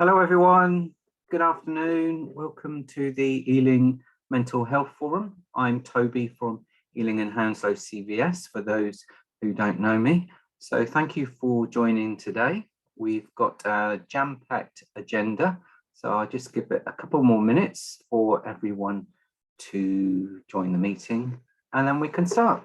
Hello everyone, good afternoon. Welcome to the Ealing Mental Health Forum. I'm Toby from Ealing and Hounslow CVS, for those who don't know me. So thank you for joining today. We've got a jam-packed agenda, so I'll just give it a couple more minutes for everyone to join the meeting and then we can start.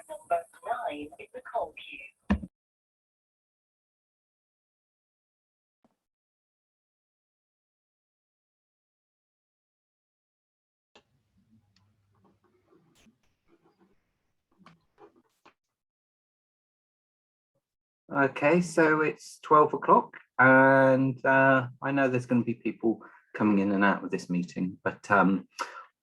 Number 9 in the call queue. Okay, so it's 12 o'clock and I know there's going to be people coming in and out of this meeting, but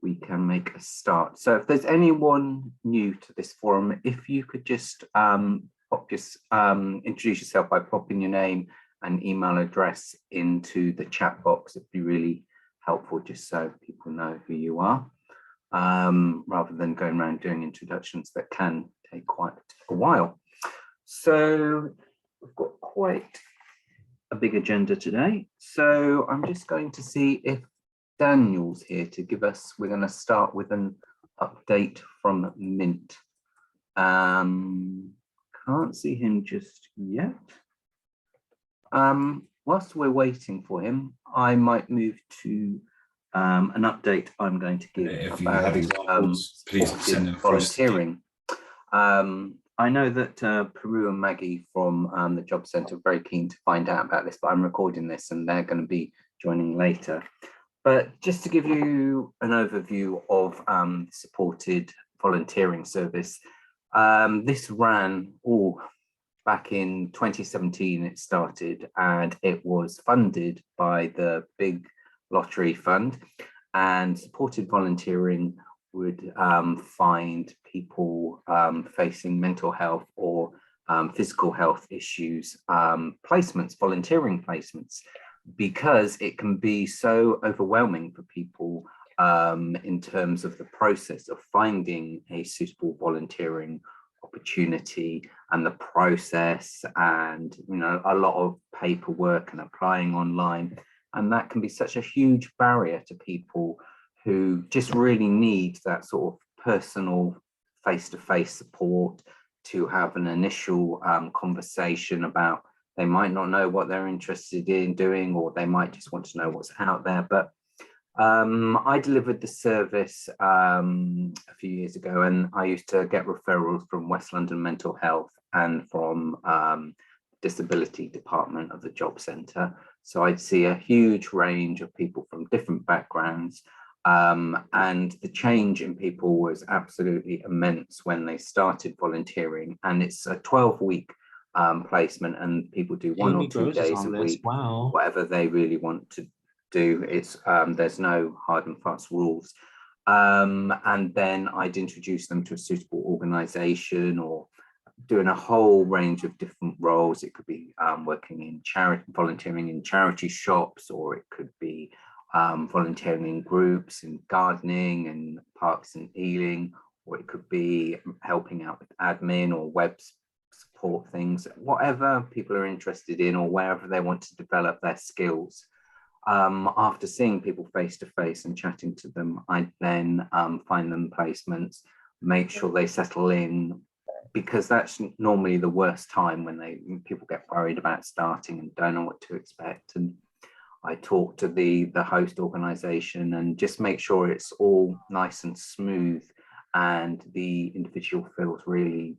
we can make a start. So if there's anyone new to this forum, if you could just introduce yourself by popping your name and email address into the chat box, it'd be really helpful just so people know who you are, rather than going around doing introductions that can take quite a while. So we've got quite a big agenda today. So I'm just going to see if Daniel's here to give us, we're going to start with an update from Mint. Can't see him just yet. Whilst we're waiting for him, I might move to an update I'm going to give if about you have examples, please send them volunteering. I know that Peru and Maggie from the Job Centre are very keen to find out about this, but I'm recording this and they're going to be joining later. But just to give you an overview of supported volunteering service, this ran back in 2017 it started, and it was funded by the big lottery fund, and supported volunteering would find people facing mental health or physical health issues, volunteering placements, because it can be so overwhelming for people in terms of the process of finding a suitable volunteering opportunity and the process, and a lot of paperwork and applying online, and that can be such a huge barrier to people who just really need that sort of personal face-to-face support, to have an initial conversation about, they might not know what they're interested in doing, or they might just want to know what's out there. But I delivered the service a few years ago, and I used to get referrals from West London Mental Health and from Disability Department of the Job Centre. So I'd see a huge range of people from different backgrounds. And the change in people was absolutely immense when they started volunteering, and it's a 12-week placement, and people do 1 or 2 days a week, whatever they really want to do. It's there's no hard and fast rules, and then I'd introduce them to a suitable organization or doing a whole range of different roles. It could be working in charity, volunteering in charity shops, or it could be volunteering in groups in gardening and parks in Ealing, or it could be helping out with admin or web support things, whatever people are interested in, or wherever they want to develop their skills. After seeing people face to face and chatting to them, I then find them placements, make sure they settle in, because that's normally the worst time, when people get worried about starting and don't know what to expect. And I talk to the host organization and just make sure it's all nice and smooth, and the individual feels really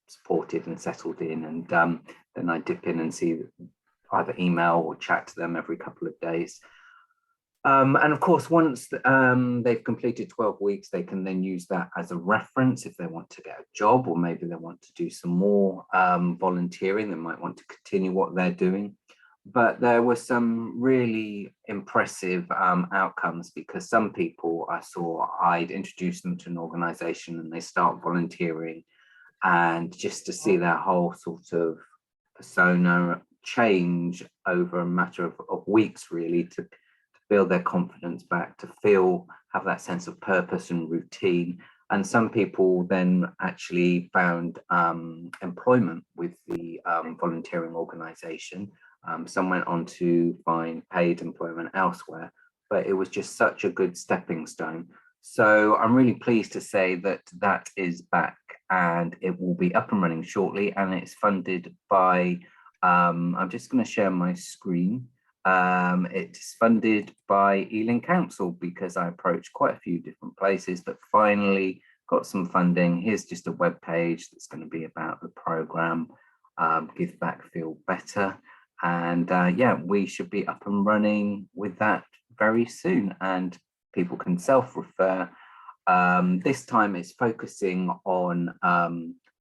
supported and settled in. And then I dip in and see, either email or chat to them every couple of days. And of course, once they've completed 12 weeks, they can then use that as a reference if they want to get a job, or maybe they want to do some more volunteering. They might want to continue what they're doing. but there were some really impressive outcomes, because some people I saw, I'd introduce them to an organization and they start volunteering, and just to see their whole sort of persona change over a matter of weeks, really, to build their confidence back, to have that sense of purpose and routine. And some people then actually found employment with the volunteering organization. Some went on to find paid employment elsewhere, but it was just such a good stepping stone. So I'm really pleased to say that that is back, and it will be up and running shortly, and it's funded by, I'm just going to share my screen. It's funded by Ealing Council, because I approached quite a few different places, but finally got some funding. Here's just a web page that's going to be about the program, Give Back, Feel Better. And yeah, we should be up and running with that very soon, and people can self-refer. This time it's focusing on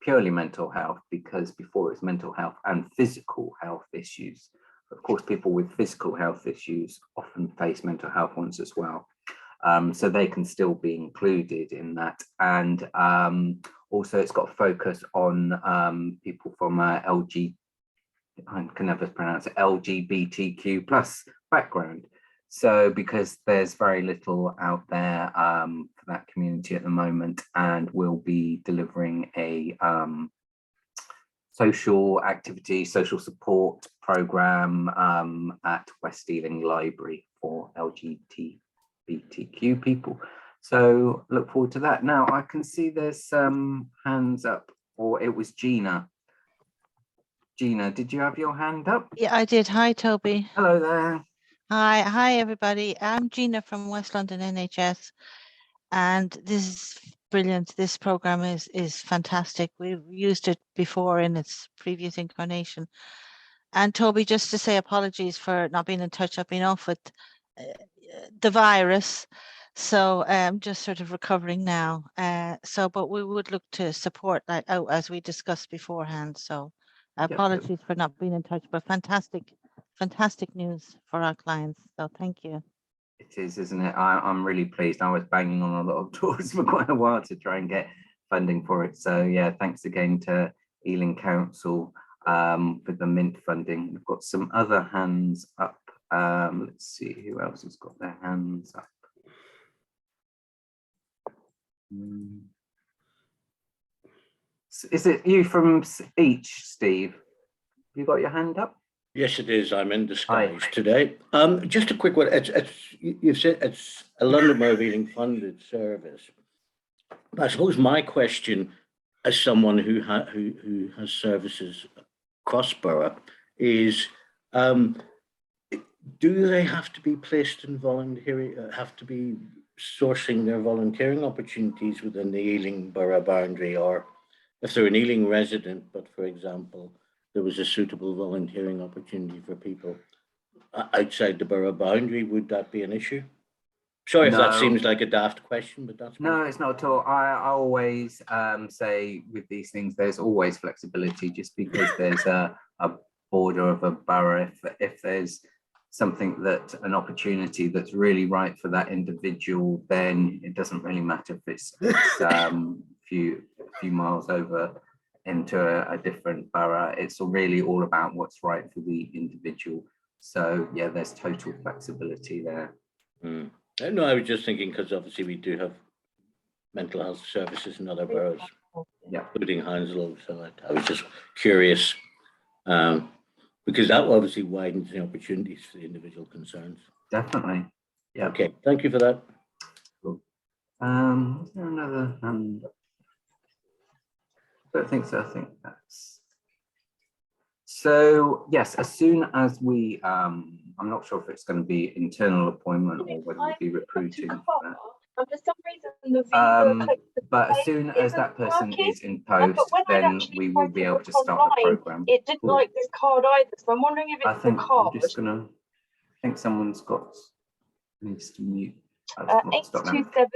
purely mental health, because before it's mental health and physical health issues. Of course, people with physical health issues often face mental health ones as well. So they can still be included in that. And also it's got a focus on people from I can never pronounce it, LGBTQ plus background. So because there's very little out there for that community at the moment, and we'll be delivering a social activity, social support program at West Ealing Library for LGBTQ people. So look forward to that. Now I can see there's some hands up, or it was Gina. Gina, did you have your hand up? Yeah, I did. Hi, Toby. Hello there. Hi, everybody. I'm Gina from West London NHS, and this is brilliant. This program is fantastic. We've used it before in its previous incarnation. And Toby, just to say apologies for not being in touch. I've been off with the virus, so just sort of recovering now. But we would look to support that out as we discussed beforehand. So apologies for not being in touch, but fantastic news for our clients. So thank you. It is, isn't it? I'm really pleased. I was banging on a lot of doors for quite a while to try and get funding for it. So yeah, thanks again to Ealing Council for the Mint funding. We've got some other hands up. Let's see who else has got their hands up. Is it you from each, Steve? You got your hand up? Yes, it is. I'm in disguise today. Just a quick one. You've said it's a London Borough of Ealing funded service. I suppose my question, as someone who has services across borough, is do they have to be placed in volunteering? Have to be sourcing their volunteering opportunities within the Ealing Borough boundary, or if they're an Ealing resident, but for example, there was a suitable volunteering opportunity for people outside the borough boundary, would that be an issue? Sorry if that seems like a daft question, but that's... No, it's not at all. I always say with these things, there's always flexibility, just because there's a border of a borough. If there's something an opportunity that's really right for that individual, then it doesn't really matter if it's a few miles over into a different borough. It's really all about what's right for the individual. So yeah, there's total flexibility there. No, I was just thinking, because obviously we do have mental health services in other boroughs, including Hounslow. So I was just curious, because that obviously widens the opportunities for the individual concerns. Definitely. Yeah. Okay, thank you for that. Cool. Is there another hand? I don't think so. I think that's... So yes, as soon as we, I'm not sure if it's going to be internal appointment or whether we'll be recruiting for that. For some reason, the but as soon as that person is in post, then we will be able to start the program. It didn't like this card either, so I'm wondering if it's the card. I'm just gonna. I think someone's needs to mute. 827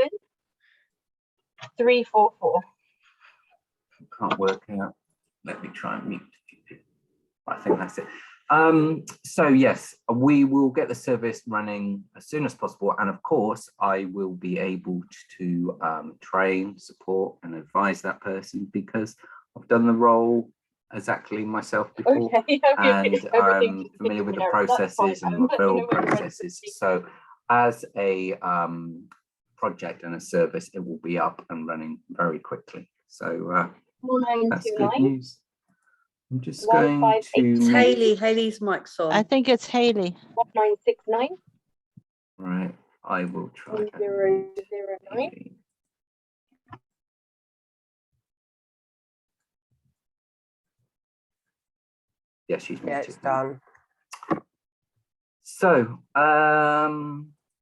344. Can't work out. Let me try and mute. I think that's it. So yes, we will get the service running as soon as possible, and of course I will be able to train, support and advise that person, because I've done the role exactly myself before. Okay, And I'm familiar with the processes and referral processes. So as a project and a service, it will be up and running very quickly. So that's good 4929. news. I'm just going to... It's Haley's mic's on. I think it's Haley. 1969. Right, I will try. 1009. Yes, she's Yeah, muted it's now. done. So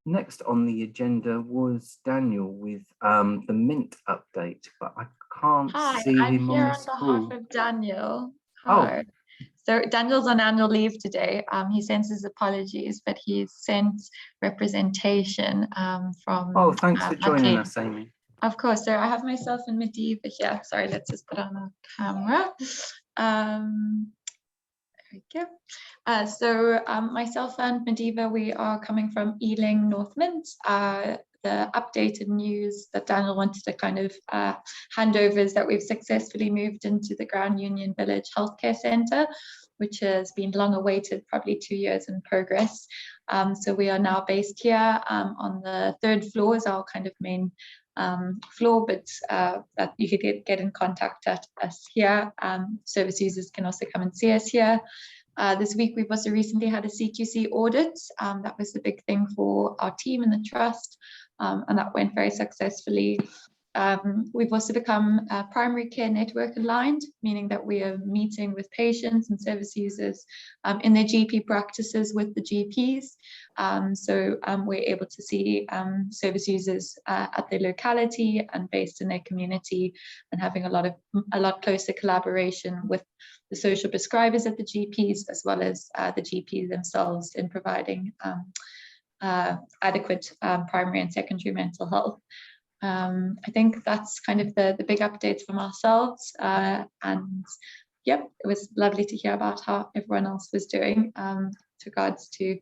next on the agenda was Daniel with the Mint update, but I can't see I'm him here on the on screen. behalf of Daniel. Oh. Hi. So Daniel's on annual leave today. He sends his apologies, but he's sent representation from. Oh, thanks for joining okay. us, Amy. Of course. So I have myself and Mediva here. Sorry, let's just put on a camera. There we go. So myself and Mediva, we are coming from Ealing, North Mint. The updated news that Daniel wanted to kind of hand over is that we've successfully moved into the Grand Union Village Healthcare Centre, which has been long awaited, probably 2 years in progress. So we are now based here on the 3rd floor is our kind of main floor, but that you could get in contact at us here. Service users can also come and see us here. This week we've also recently had a CQC audit. That was the big thing for our team and the trust, and that went very successfully. We've also become primary care network aligned, meaning that we are meeting with patients and service users in their GP practices with the GPs. So we're able to see service users at their locality and based in their community, and having a lot closer collaboration with the social prescribers at the GPs, as well as the GPs themselves in providing adequate primary and secondary mental health. I think that's kind of the big updates from ourselves, and yep, it was lovely to hear about how everyone else was doing with regards to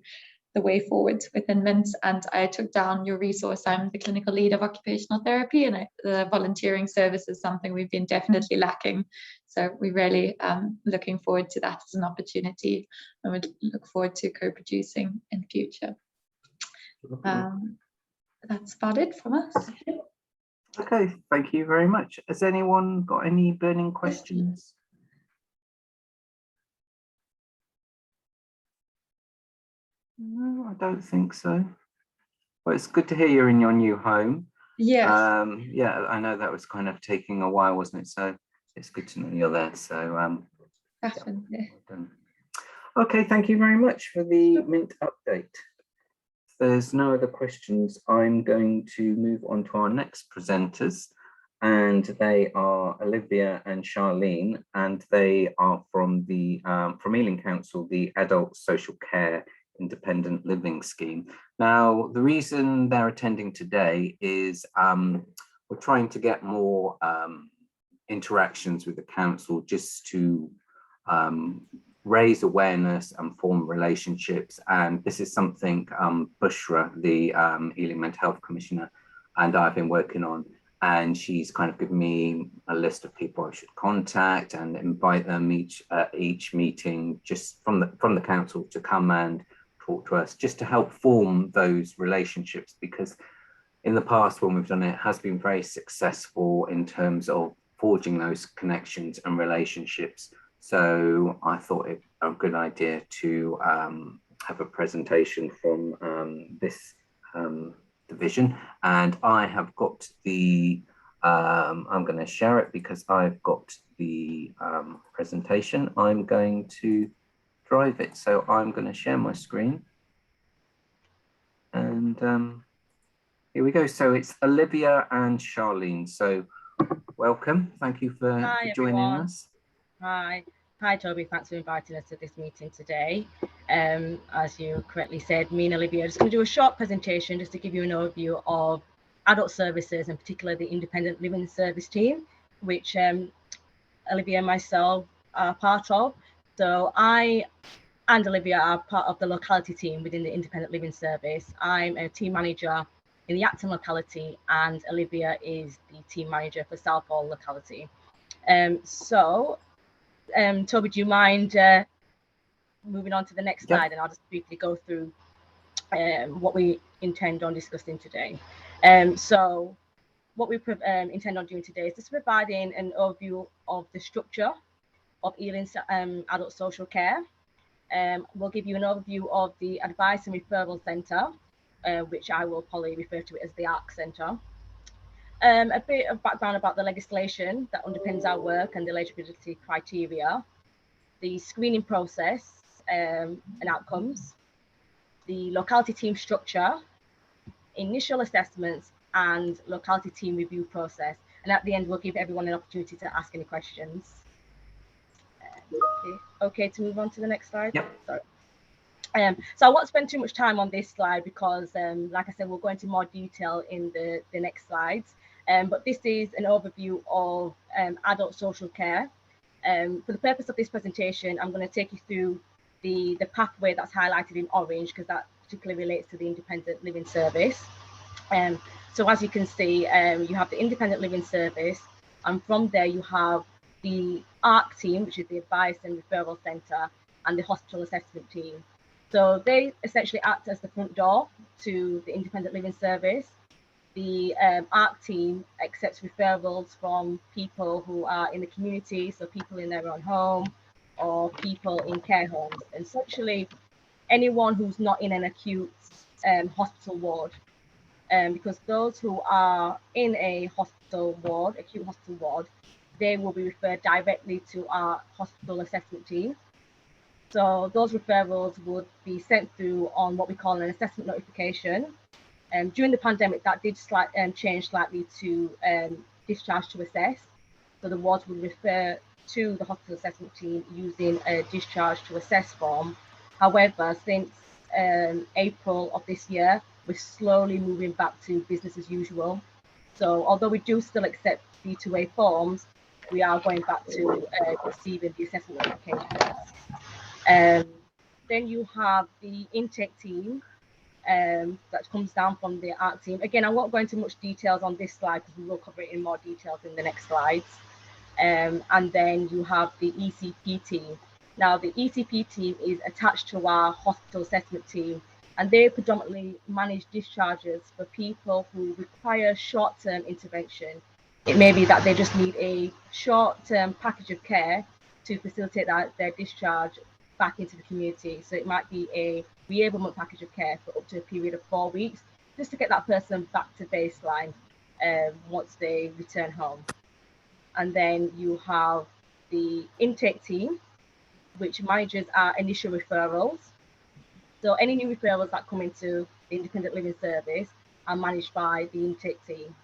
the way forward within Mint. And I took down your resource. I'm the clinical lead of occupational therapy, and the volunteering service is something we've been definitely lacking. So we're really looking forward to that as an opportunity, and would look forward to co-producing in future. That's about it from us. Okay, thank you very much. Has anyone got any burning questions? No, I don't think so. Well, it's good to hear you're in your new home. Yes. Yeah, I know that was kind of taking a while, wasn't it? So it's good to know you're there. So Definitely. Yeah, well done. Okay, thank you very much for the Mint update. If there's no other questions, I'm going to move on to our next presenters, and they are Olivia and Charlene, and they are from the from Ealing Council, the Adult Social Care Independent Living Scheme. Now, the reason they're attending today is we're trying to get more interactions with the council, just to raise awareness and form relationships. And this is something Bushra, the Ealing Mental Health Commissioner, and I've been working on. And she's kind of given me a list of people I should contact and invite them each meeting, just from the council, to come and talk to us, just to help form those relationships. Because in the past, when we've done it, it has been very successful in terms of forging those connections and relationships. So I thought it a good idea to have a presentation from this division, and I have got the I'm going to share it because I've got the presentation. I'm going to drive it, so I'm going to share my screen, and here we go. So it's Olivia and Charlene. So welcome, thank you for joining us. Hi Toby, thanks for inviting us to this meeting today. As you correctly said, me and Olivia are just going to do a short presentation just to give you an overview of adult services, and particularly the independent living service team, which Olivia and myself are part of. So I and Olivia are part of the locality team within the Independent Living Service. I'm a team manager in the Acton locality, and Olivia is the team manager for Southall locality. Toby, do you mind moving on to the next slide, and I'll just briefly go through what we intend on discussing today. So what we intend on doing today is just providing an overview of the structure of Ealing's adult social care. We'll give you an overview of the Advice and Referral Centre, which I will probably refer to as the ARC Centre. A bit of background about the legislation that underpins our work and the eligibility criteria, the screening process and outcomes, the locality team structure, initial assessments, and locality team review process. And at the end, we'll give everyone an opportunity to ask any questions. Okay, to move on to the next slide. Yep. Sorry. So I won't spend too much time on this slide because, like I said, we'll go into more detail in the next slides. But this is an overview of adult social care. For the purpose of this presentation, I'm going to take you through the pathway that's highlighted in orange, because that particularly relates to the Independent Living Service. So as you can see, you have the Independent Living Service, and from there you have the ARC team, which is the Advice and Referral Centre, and the Hospital Assessment Team. So they essentially act as the front door to the Independent Living Service. The ARC team accepts referrals from people who are in the community, so people in their own home or people in care homes, and essentially anyone who's not in an acute hospital ward. Because those who are in a hospital ward, acute hospital ward, they will be referred directly to our hospital assessment team. So those referrals would be sent through on what we call an assessment notification. During the pandemic, that did change slightly to discharge to assess. So the wards would refer to the hospital assessment team using a discharge to assess form. However, since April of this year, we're slowly moving back to business as usual. So although we do still accept D2A forms, we are going back to receiving the assessment notifications. Then you have the intake team that comes down from the ARC team. Again, I won't go into much details on this slide because we will cover it in more details in the next slides. And then you have the ECP team. Now, the ECP team is attached to our hospital assessment team, and they predominantly manage discharges for people who require short-term intervention. It may be that they just need a short-term package of care to facilitate their discharge back into the community. So it might be a reablement package of care for up to a period of 4 weeks, just to get that person back to baseline once they return home. And then you have the intake team, which manages our initial referrals. So any new referrals that come into the Independent Living Service are managed by the intake team.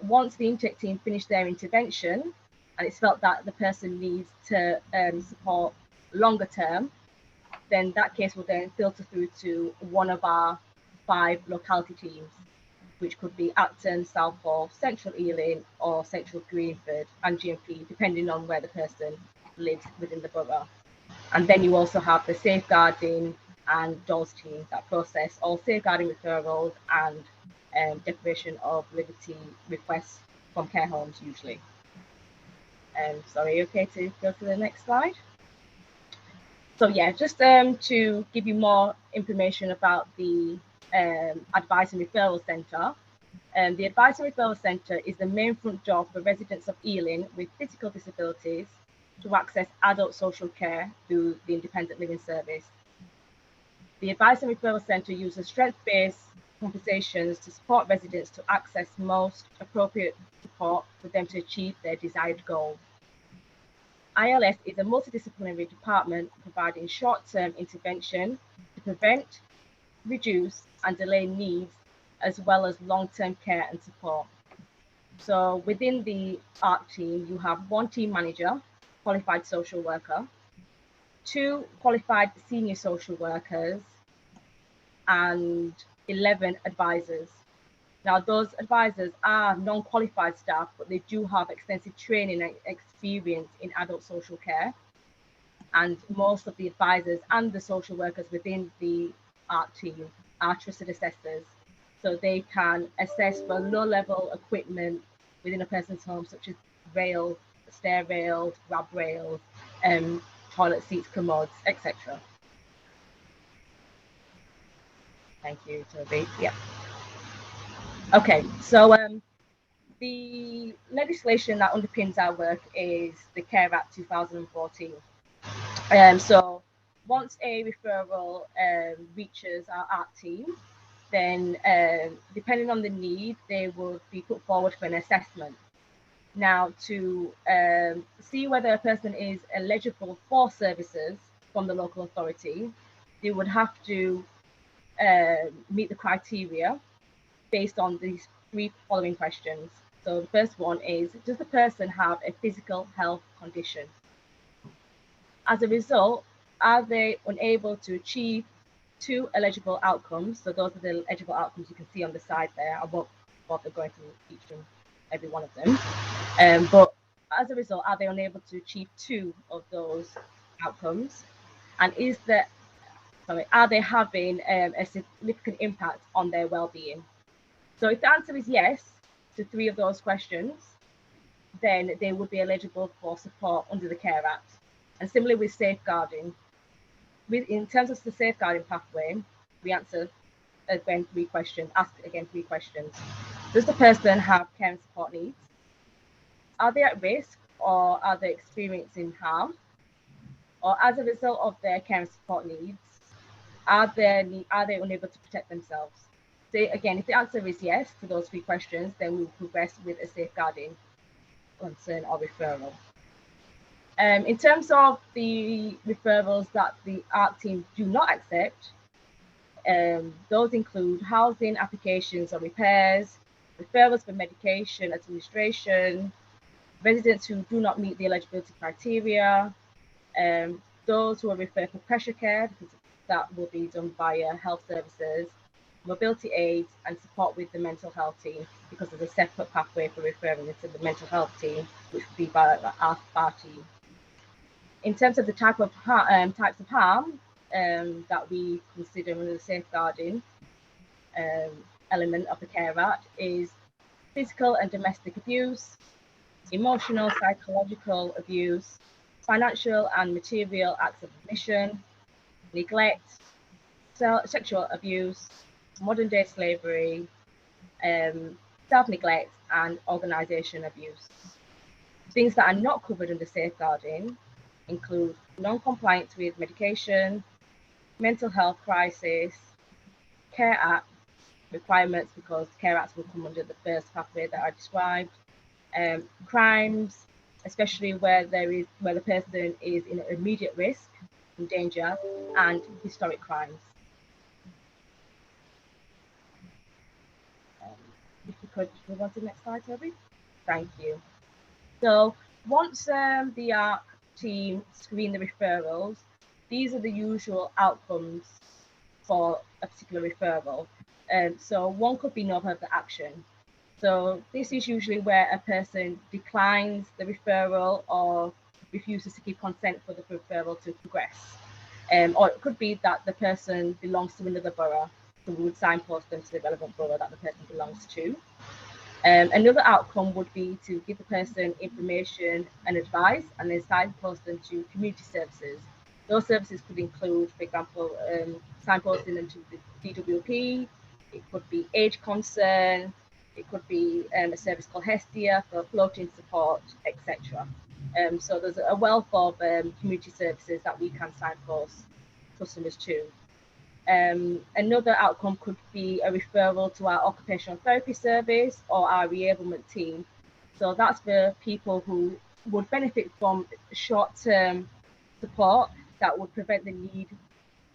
Once the intake team finish their intervention, and it's felt that the person needs to support longer term, then that case will then filter through to one of our 5 locality teams, which could be Acton, Southall, Central Ealing, or Central Greenford and GMP, depending on where the person lives within the borough. And then you also have the safeguarding and DOLS teams that process all safeguarding referrals and deprivation of liberty requests from care homes usually. Sorry, okay to go to the next slide? So yeah, just to give you more information about the Advice and Referral Centre. The Advice and Referral Centre is the main front door for residents of Ealing with physical disabilities to access adult social care through the Independent Living Service. The Advice and Referral Centre uses strength-based conversations to support residents to access most appropriate support for them to achieve their desired goal. ILS is a multidisciplinary department providing short-term intervention to prevent, reduce, and delay needs, as well as long-term care and support. So within the ARC team, you have 1 team manager, qualified social worker, 2 qualified senior social workers, and 11 advisors. Now, those advisors are non-qualified staff, but they do have extensive training and experience in adult social care. and most of the advisors and the social workers within the ARC team are trusted assessors. So they can assess for low-level equipment within a person's home, such as rails, stair rails, grab rails, toilet seats, commodes, etc. Thank you, Toby. Yeah. Okay, so the legislation that underpins our work is the Care Act 2014. So once a referral reaches our ARC team, then depending on the need, they would be put forward for an assessment. Now, to see whether a person is eligible for services from the local authority, they would have to meet the criteria based on these 3 following questions. So the first one is, does the person have a physical health condition? As a result, are they unable to achieve 2 eligible outcomes? So those are the eligible outcomes you can see on the side there. I won't bother going through each and every one of them. But as a result, are they unable to achieve 2 of those outcomes? And are they having a significant impact on their well-being? So if the answer is yes to 3 of those questions, then they would be eligible for support under the Care Act. And similarly with safeguarding, in terms of the safeguarding pathway, we answer again 3 questions, ask again 3 questions. Does the person have care and support needs? Are they at risk, or are they experiencing harm? Or as a result of their care and support needs, are they unable to protect themselves? So again, if the answer is yes to those 3 questions, then we will progress with a safeguarding concern or referral. In terms of the referrals that the ARC team do not accept, those include housing applications or repairs, referrals for medication administration, residents who do not meet the eligibility criteria, those who are referred for pressure care, because that will be done via health services, mobility aids, and support with the mental health team, because there's a separate pathway for referring into the mental health team, which would be by our team. In terms of the types of harm that we consider in the safeguarding element of the Care Act is physical and domestic abuse, emotional, psychological abuse, financial and material acts of omission, neglect, sexual abuse, modern day slavery, self-neglect, and organisation abuse. Things that are not covered under safeguarding include non-compliance with medication, mental health crisis, Care Act requirements, because Care Acts will come under the first pathway that I described, crimes, especially where the person is in immediate risk and danger, and historic crimes. If you could move on to the next slide, Toby. Thank you. So once the ARC team screen the referrals, these are the usual outcomes for a particular referral. So one could be no further action. So this is usually where a person declines the referral or refuses to give consent for the referral to progress. Or it could be that the person belongs to another borough, so we would signpost them to the relevant borough that the person belongs to. Another outcome would be to give the person information and advice, and then signpost them to community services. Those services could include, for example, signposting them to the DWP. It could be age concern. It could be a service called Hestia for floating support, etc. So there's a wealth of community services that we can signpost customers to. Another outcome could be a referral to our occupational therapy service or our reablement team. So that's for people who would benefit from short-term support that would prevent the need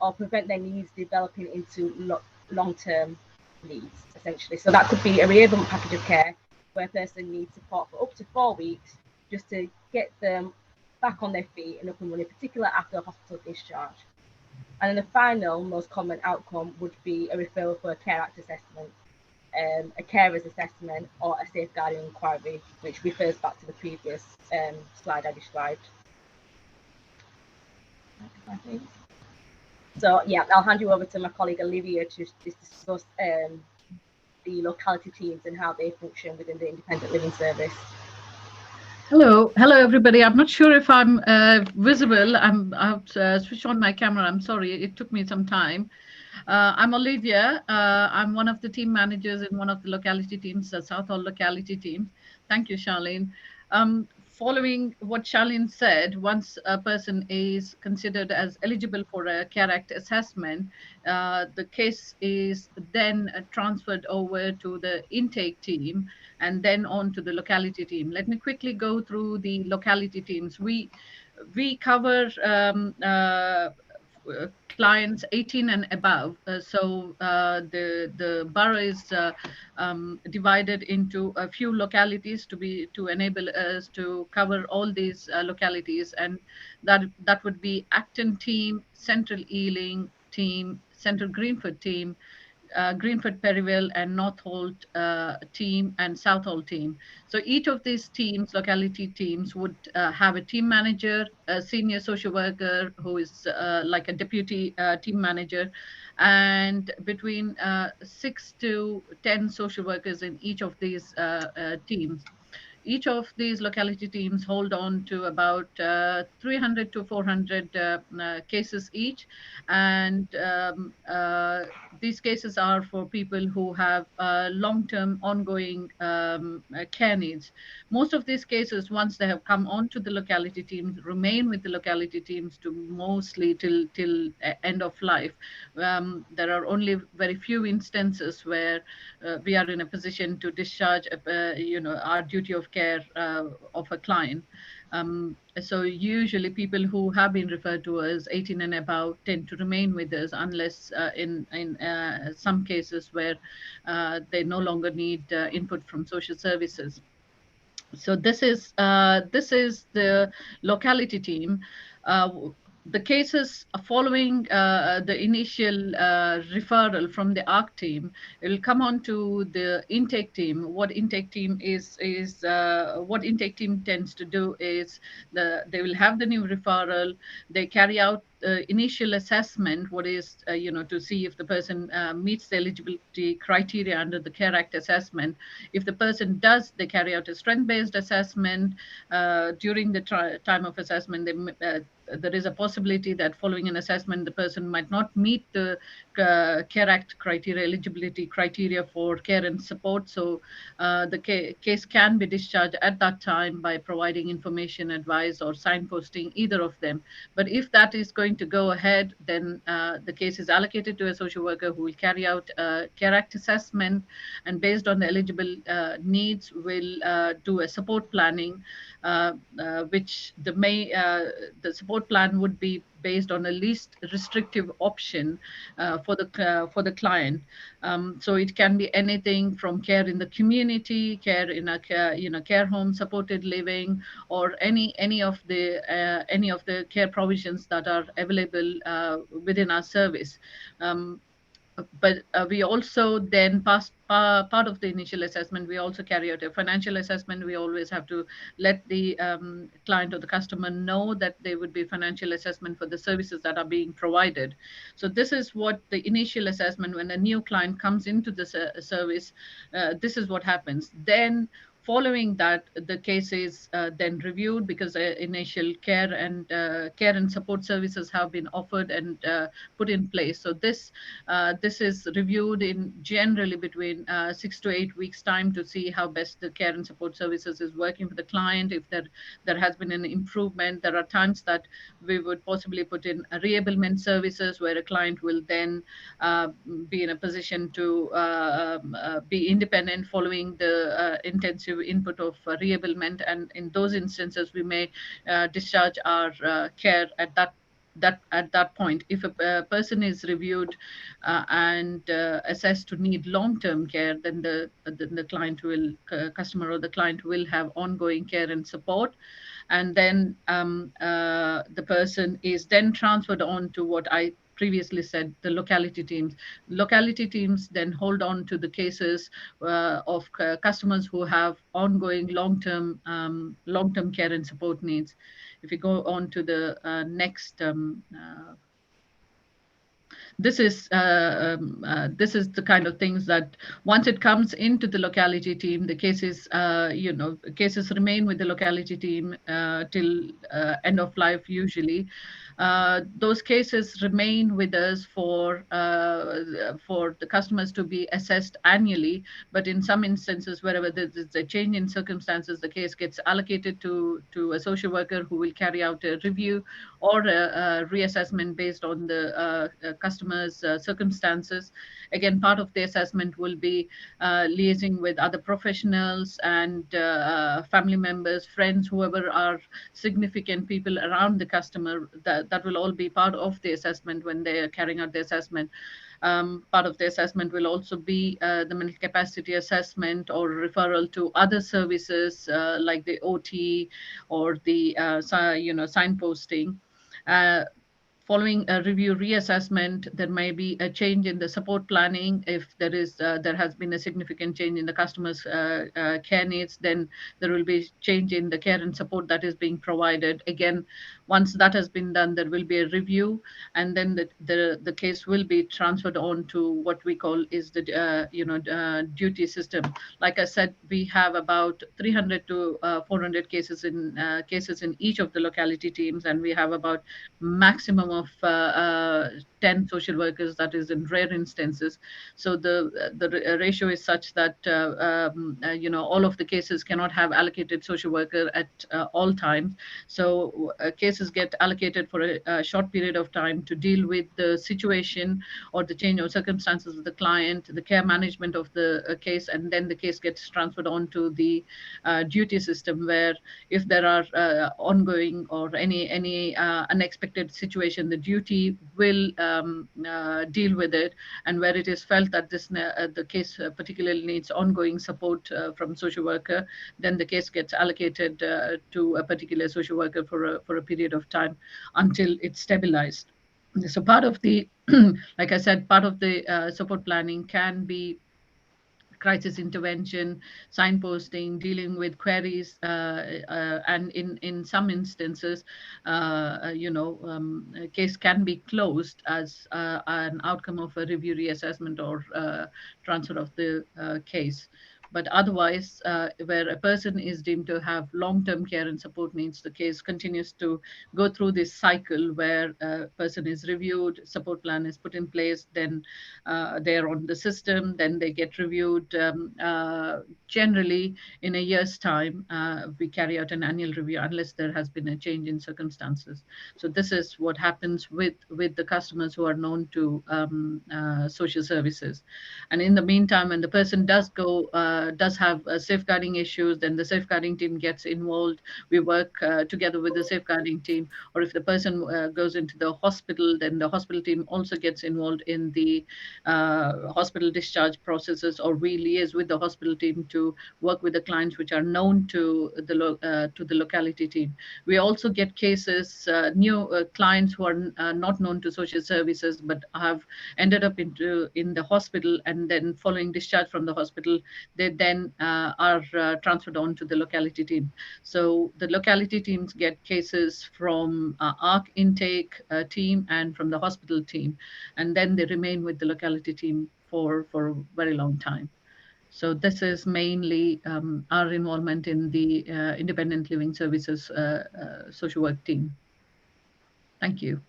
or prevent their needs developing into long-term needs, essentially. So that could be a reablement package of care where a person needs support for up to 4 weeks just to get them back on their feet and up and running, particularly after a hospital discharge. And then the final, most common outcome would be a referral for a Care Act assessment, a carer's assessment, or a safeguarding inquiry, which refers back to the previous slide I described. Next slide, please. So yeah, I'll hand you over to my colleague Olivia to discuss the locality teams and how they function within the independent living service. Hello, everybody. I'm not sure if I'm visible. I've switched on my camera. I'm sorry, it took me some time. I'm Olivia. I'm one of the team managers in one of the locality teams, the Southall locality team. Thank you, Charlene. Following what Charlene said, once a person is considered as eligible for a Care Act assessment, the case is then transferred over to the intake team and then on to the locality team. Let me quickly go through the locality teams. We cover clients 18 and above. The borough is divided into a few localities to enable us to cover all these localities, and that would be Acton team, Central Ealing team, Central Greenford team, Greenford Perivale and Northolt team and Southolt team. So each of these teams, locality teams, would have a team manager, a senior social worker who is like a deputy team manager, and between 6 to 10 social workers in each of these teams. Each of these locality teams hold on to about 300 to 400 cases each, and these cases are for people who have long-term ongoing care needs. Most of these cases, once they have come onto the locality teams, remain with the locality teams to mostly till end of life. There are only very few instances where we are in a position to discharge our duty of care of a client. So usually people who have been referred to as 18 and above tend to remain with us, unless in some cases where they no longer need input from social services. So this is the locality team. The cases following the initial referral from the ARC team, it will come on to the intake team. What intake team what intake team tends to do is they will have the new referral. They carry out initial assessment, what is to see if the person meets the eligibility criteria under the Care Act assessment. If the person does, they carry out a strength-based assessment. During the time of assessment, there is a possibility that following an assessment, the person might not meet the Care Act criteria, eligibility criteria for care and support. So the case can be discharged at that time by providing information, advice, or signposting, either of them. But if that is going to go ahead, then the case is allocated to a social worker who will carry out a Care Act assessment, and based on the eligible needs, will do a support planning, which the support plan would be based on a least restrictive option for the client. So it can be anything from care in the community, care in a care home, supported living, or any of the care provisions that are available within our service. But we also then part of the initial assessment, we also carry out a financial assessment. We always have to let the client or the customer know that there would be financial assessment for the services that are being provided. So this is what the initial assessment, when a new client comes into the service, this is what happens. Then following that, the case is then reviewed, because initial care and support services have been offered and put in place. So this is reviewed in generally between 6 to 8 weeks time, to see how best the care and support services is working for the client. If there has been an improvement, there are times that we would possibly put in reablement services, where a client will then be in a position to be independent following the intensive input of reablement, and in those instances we may discharge our care at that point. If a person is reviewed and assessed to need long-term care, then the customer or the client will have ongoing care and support. And then the person is then transferred on to what I previously said, the locality teams. Locality teams then hold on to the cases of customers who have ongoing long-term care and support needs. If you go on to the next this is the kind of things that once it comes into the locality team, the cases cases remain with the locality team till end of life usually. Those cases remain with us for the customers to be assessed annually, but in some instances wherever there's a change in circumstances, the case gets allocated to a social worker who will carry out a review or a reassessment based on the customer's circumstances. Again, part of the assessment will be liaising with other professionals and family members, friends, whoever are significant people around the customer. That will all be part of the assessment when they are carrying out the assessment. Part of the assessment will also be the mental capacity assessment or referral to other services like the OT or the signposting. Following a review reassessment, there may be a change in the support planning. If there has been a significant change in the customer's care needs, then there will be change in the care and support that is being provided. Again, once that has been done, there will be a review, and then the case will be transferred on to what we call is the duty system. Like I said, we have about 300 to 400 cases in each of the locality teams, and we have about maximum of 10 social workers, that is in rare instances. So the ratio is such that all of the cases cannot have allocated social worker at all times. So cases get allocated for a short period of time to deal with the situation or the change of circumstances of the client, the care management of the case, and then the case gets transferred on to the duty system, where if there are ongoing or any unexpected situation, the duty will deal with it, and where it is felt that the case particularly needs ongoing support from social worker, then the case gets allocated to a particular social worker for a period of time until it's stabilized. So part of the like I said, part of the support planning can be crisis intervention, signposting, dealing with queries, and in some instances, a case can be closed as an outcome of a review reassessment or transfer of the case. But otherwise, where a person is deemed to have long-term care and support needs, the case continues to go through this cycle where a person is reviewed, support plan is put in place, then they're on the system, then they get reviewed. Generally, in a year's time, we carry out an annual review unless there has been a change in circumstances. So this is what happens with the customers who are known to social services. And in the meantime, when the person does have safeguarding issues, then the safeguarding team gets involved. We work together with the safeguarding team. Or if the person goes into the hospital, then the hospital team also gets involved in the hospital discharge processes, or we liaise with the hospital team to work with the clients which are known to the locality team. We also get cases, new clients who are not known to social services but have ended up in the hospital, and then following discharge from the hospital, they then are transferred on to the locality team. So the locality teams get cases from our intake team and from the hospital team, and then they remain with the locality team for a very long time. So this is mainly our involvement in the independent living services social work team. Thank you.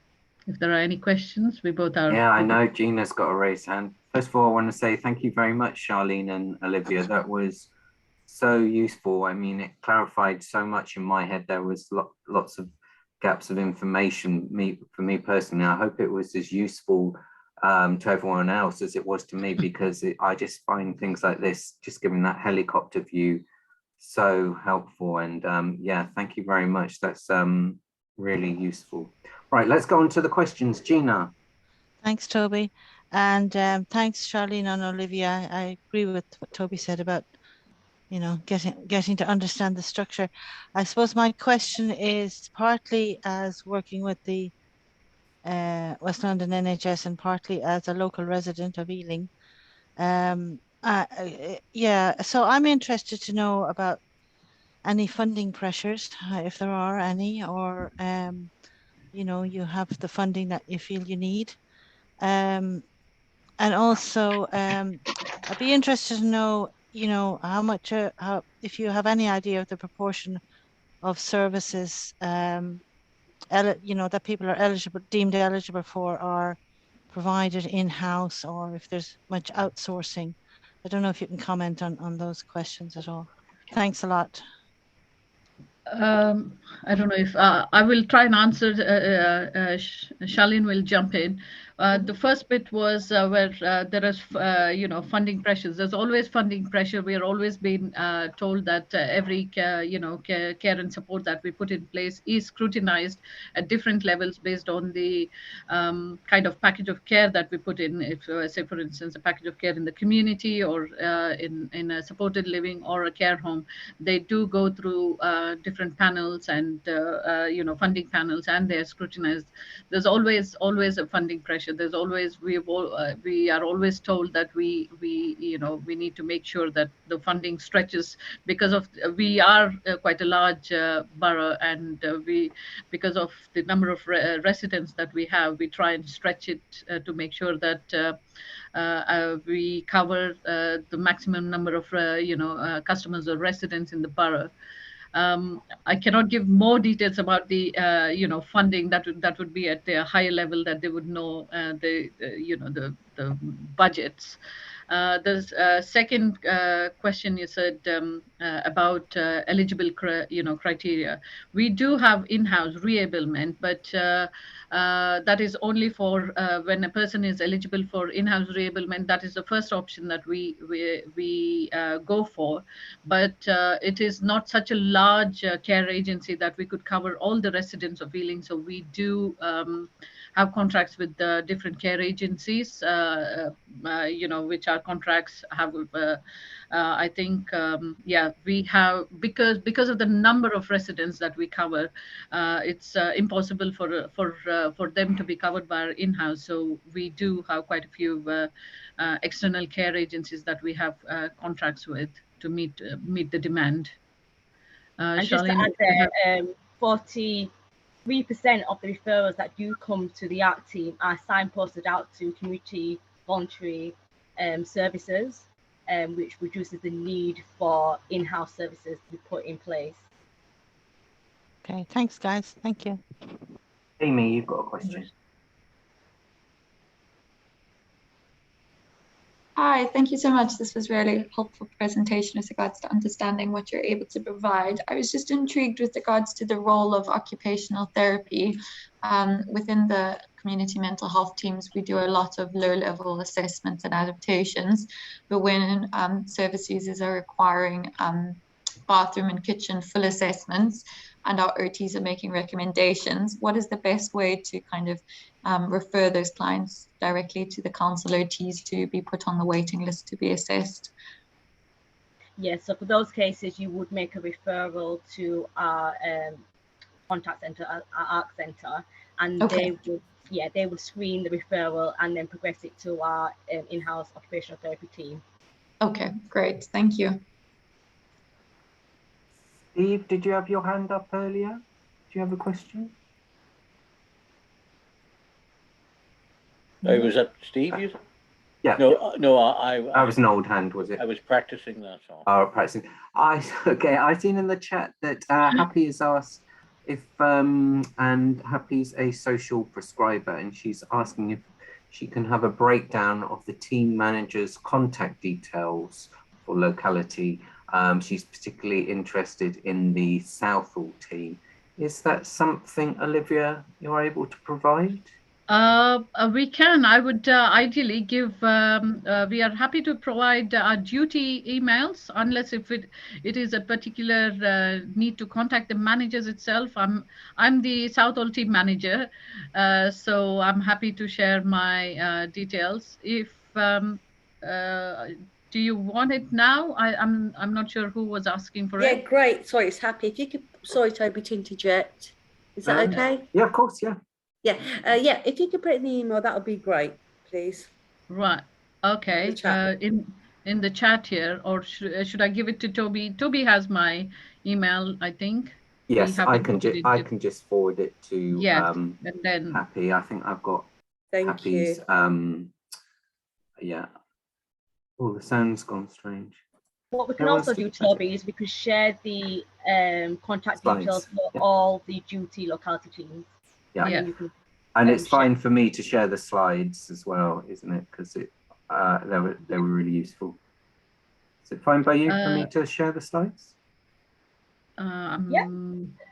If there are any questions, we both are. Yeah, I know Gina's got a raised hand. First of all, I want to say thank you very much, Charlene and Olivia. That was so useful. I mean, it clarified so much in my head. There was lots of gaps of information for me personally. I hope it was as useful to everyone else as it was to me, because I just find things like this, just giving that helicopter view, so helpful. And yeah, thank you very much. That's really useful. Right, let's go on to the questions. Gina. Thanks, Toby. And thanks, Charlene and Olivia. I agree with what Toby said about, getting to understand the structure. I suppose my question is partly as working with the West London NHS and partly as a local resident of Ealing. Yeah, so I'm interested to know about any funding pressures, if there are any, or you know, you have the funding that you feel you need. And also, I'd be interested to know, you know, how much, how, if you have any idea of the proportion of services, you know, that people are eligible, deemed eligible for, are provided in-house, or if there's much outsourcing. I don't know if you can comment on those questions at all. Thanks a lot. I don't know if I will try and answer. Charlene will jump in. The first bit was where there is, you know, funding pressures. There's always funding pressure. We are always being told that every you know, care and support that we put in place is scrutinized at different levels based on the kind of package of care that we put in. If, say, for instance, a package of care in the community, or in a supported living or a care home, they do go through different panels and you know, funding panels, and they're scrutinized. There's always a funding pressure. There's always, we are always told that we you know, we need to make sure that the funding stretches, because of we are quite a large borough, and because of the number of residents that we have, we try and stretch it to make sure that we cover the maximum number of you know, customers or residents in the borough. I cannot give more details about the you know, funding. That would be at a higher level, that they would know the you know, the budgets. The second question you said about eligible you know, criteria. We do have in-house reablement, but that is only for when a person is eligible for in-house reablement. That is the first option that we go for, but it is not such a large care agency that we could cover all the residents of Ealing. So we do have contracts with different care agencies, you know, which our contracts have. I think, yeah, we have, because of the number of residents that we cover, it's impossible for them to be covered by our in-house. So we do have quite a few external care agencies that we have contracts with to meet the demand. And just to Charlene, add there, 43% of the referrals that do come to the ARC team are signposted out to community voluntary services, which reduces the need for in-house services to be put in place. Okay, thanks, guys. Thank you. Amy, you've got a question. Hi, thank you so much. This was really helpful presentation with regards to understanding what you're able to provide. I was just intrigued with regards to the role of occupational therapy. Within the community mental health teams, we do a lot of low-level assessments and adaptations, but when service users are requiring bathroom and kitchen full assessments, and our OTs are making recommendations, what is the best way to kind of refer those clients directly to the council OTs to be put on the waiting list to be assessed? Yes, so for those cases, you would make a referral to our contact centre, our ARC centre, and Okay. they would screen the referral and then progress it to our in-house occupational therapy team. Okay, great. Thank you. Steve, did you have your hand up earlier? Do you have a question? Was that Steve? You? Yeah. No, I was an old hand, was it? I was practicing that song. Oh, practicing. Okay. I've seen in the chat that Happy has asked if and Happy's a social prescriber, and she's asking if she can have a breakdown of the team manager's contact details for locality. She's particularly interested in the Southall team. Is that something, Olivia, you're able to provide? We can. I would ideally give. We are happy to provide our duty emails, unless if it is a particular need to contact the managers itself. I'm the Southall team manager, so I'm happy to share my details. If do you want it now? I'm not sure who was asking for it. Yeah, great. Sorry, it's Happy. If you could, sorry, Toby, to interject. Is that okay? Yeah, of course. Yeah. Yeah, yeah. If you could put it in the email, that would be great, please. Right. Okay. chat. In the chat here, or should I give it to Toby? Toby has my email, I think. Yes, I can just forward it to yes, and then Happy. I think I've got Thank Happy's. you. Yeah. Oh, the sound's gone strange. What we can also do, Toby, is we could share the contact Slides. details for all the duty locality teams. Yeah. And, then you can, and it's fine for me to share the slides as well, isn't it? Because they were really useful. Is it fine by you for me to share the slides? Yeah,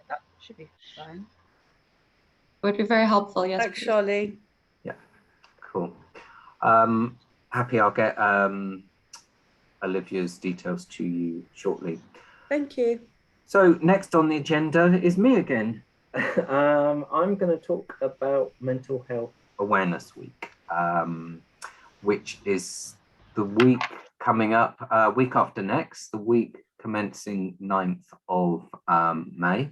that should be fine. Would be very helpful. Yes. Thanks, Charlie. Yeah, cool. Happy, I'll get Olivia's details to you shortly. Thank you. So next on the agenda is me again. I'm going to talk about Mental Health Awareness Week, which is the week coming up, week after next, the week commencing 9th of May.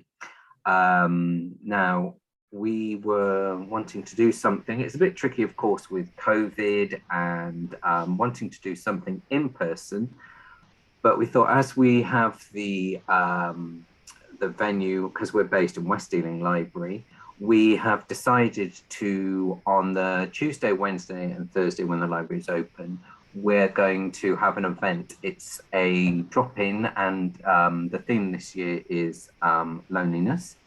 Now, we were wanting to do something. It's a bit tricky, of course, with COVID and wanting to do something in person. But we thought, as we have the venue, because we're based in West Ealing Library, we have decided to, on the Tuesday, Wednesday, and Thursday when the library is open, we're going to have an event. It's a drop-in, and the theme this year is loneliness.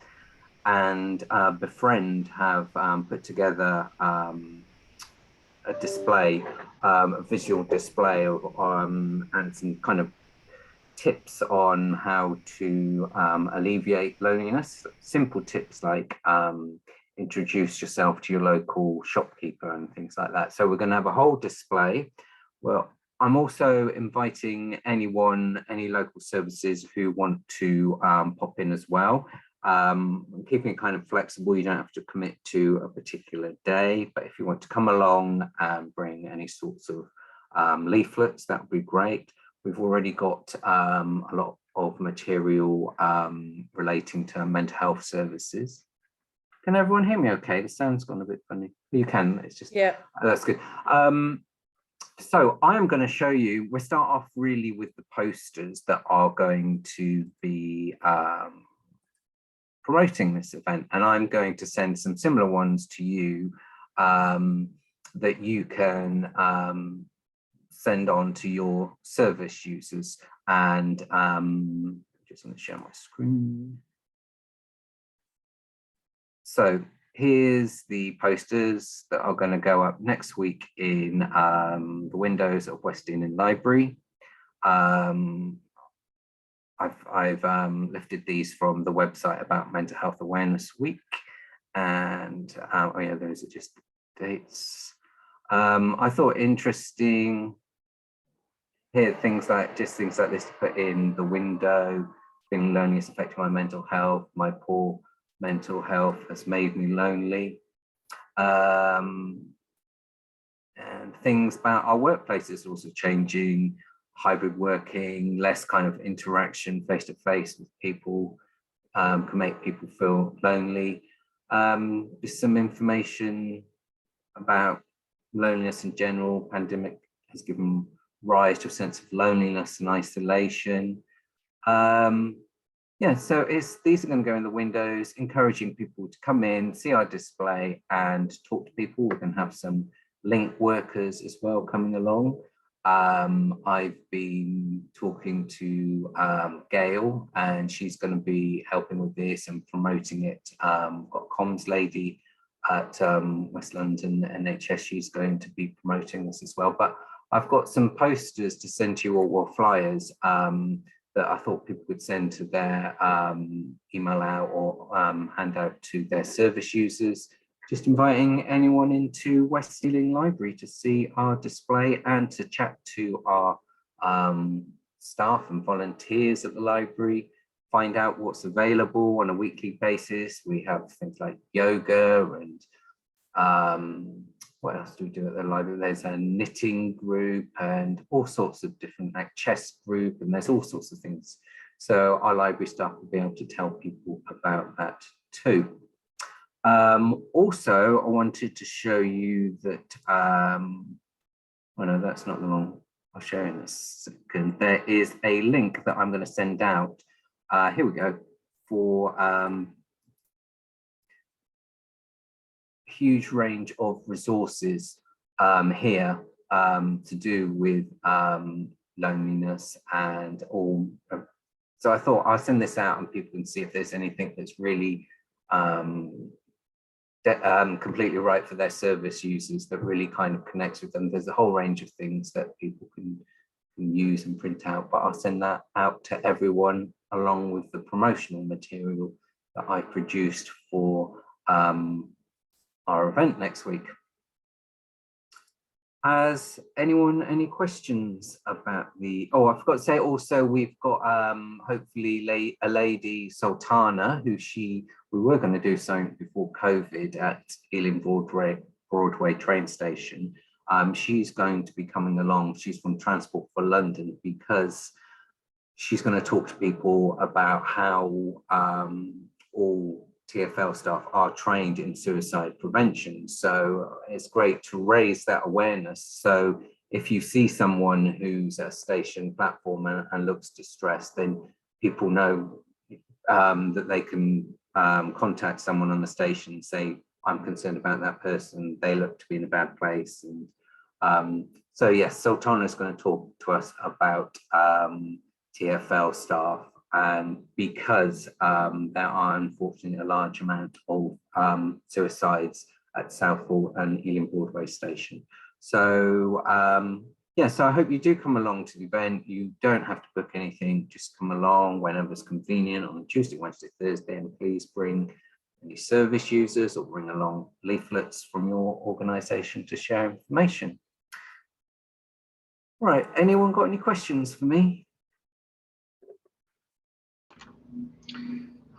And Befriend have put together a display, a visual display of, and some kind of tips on how to alleviate loneliness. Simple tips like introduce yourself to your local shopkeeper and things like that. So we're going to have a whole display. Well, I'm also inviting anyone, any local services who want to pop in as well. Keeping it kind of flexible, you don't have to commit to a particular day, but if you want to come along and bring any sorts of leaflets, that would be great. We've already got a lot of material relating to mental health services. Can everyone hear me okay? The sound's gone a bit funny. You can, it's just, yeah, that's good. So I'm going to show you, we'll start off really with the posters that are going to be promoting this event, and I'm going to send some similar ones to you that you can send on to your service users. And just going to share my screen. So here's the posters that are going to go up next week in the windows of West Ealing Library. I've lifted these from the website about Mental Health Awareness Week, and oh yeah, those are just dates. I thought interesting here things like this to put in the window. Feeling loneliness affecting my mental health. My poor mental health has made me lonely. And things about our workplaces also changing. Hybrid working, less kind of interaction face-to-face with people can make people feel lonely. Just some information about loneliness in general. Pandemic has given rise to a sense of loneliness and isolation. Yeah, so these are going to go in the windows, encouraging people to come in, see our display and talk to people. We're going to have some link workers as well coming along. I've been talking to Gail, and she's going to be helping with this and promoting it. Got a comms lady at West London NHS. She's going to be promoting this as well. But I've got some posters to send to you all, or flyers that I thought people could send to their email out or hand out to their service users. Just inviting anyone into West Ealing Library to see our display and to chat to our staff and volunteers at the library, find out what's available on a weekly basis. We have things like yoga and what else do we do at the library? There's a knitting group and all sorts of different, like chess group, and there's all sorts of things. So our library staff will be able to tell people about that too. Also, I wanted to show you that, oh no, that's not the wrong, I'll show you in a second. There is a link that I'm going to send out. Here we go, for huge range of resources here to do with loneliness and all. So I thought I'll send this out and people can see if there's anything that's really completely right for their service users that really kind of connects with them. There's a whole range of things that people can use and print out, but I'll send that out to everyone along with the promotional material that I produced for our event next week. Has anyone any questions about the, oh, I forgot to say also we've got hopefully a lady, Sultana, who we were going to do something before COVID at Ealing Broadway train station. She's going to be coming along. She's from Transport for London, because she's going to talk to people about how all TfL staff are trained in suicide prevention. So it's great to raise that awareness. So if you see someone who's at a station platform and looks distressed, then people know that they can contact someone on the station and say, I'm concerned about that person, they look to be in a bad place. And so yes, Sultana is going to talk to us about TfL staff, and because there are unfortunately a large amount of suicides at Southall and Ealing Broadway station. So yeah, so I hope you do come along to the event. You don't have to book anything, just come along whenever's convenient on Tuesday, Wednesday, Thursday, and please bring any service users or bring along leaflets from your organisation to share information. Right, anyone got any questions for me?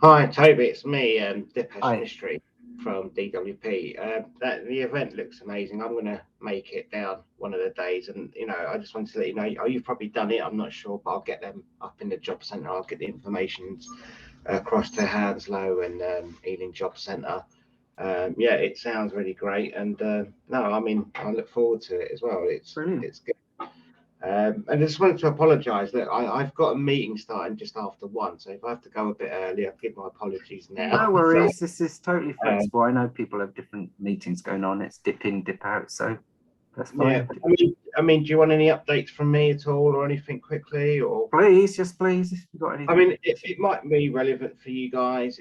Hi, Toby, it's me, Dipesh Mystery from DWP. The event looks amazing. I'm going to make it down one of the days, and I just wanted to let you know, you've probably done it, I'm not sure, but I'll get them up in the job centre. I'll get the information across to Hounslow and Ealing Job Centre. Yeah, it sounds really great, and no, I mean, I look forward to it as well. It's brilliant. It's good. And I just wanted to apologise that I've got a meeting starting just after 1, so if I have to go a bit early, I'll give my apologies now. No worries, so, this is totally flexible. I know people have different meetings going on. It's dip in, dip out, so that's fine. Yeah, I mean, do you want any updates from me at all, or anything quickly? Or please, just please, if you've got anything. I mean, if it might be relevant for you guys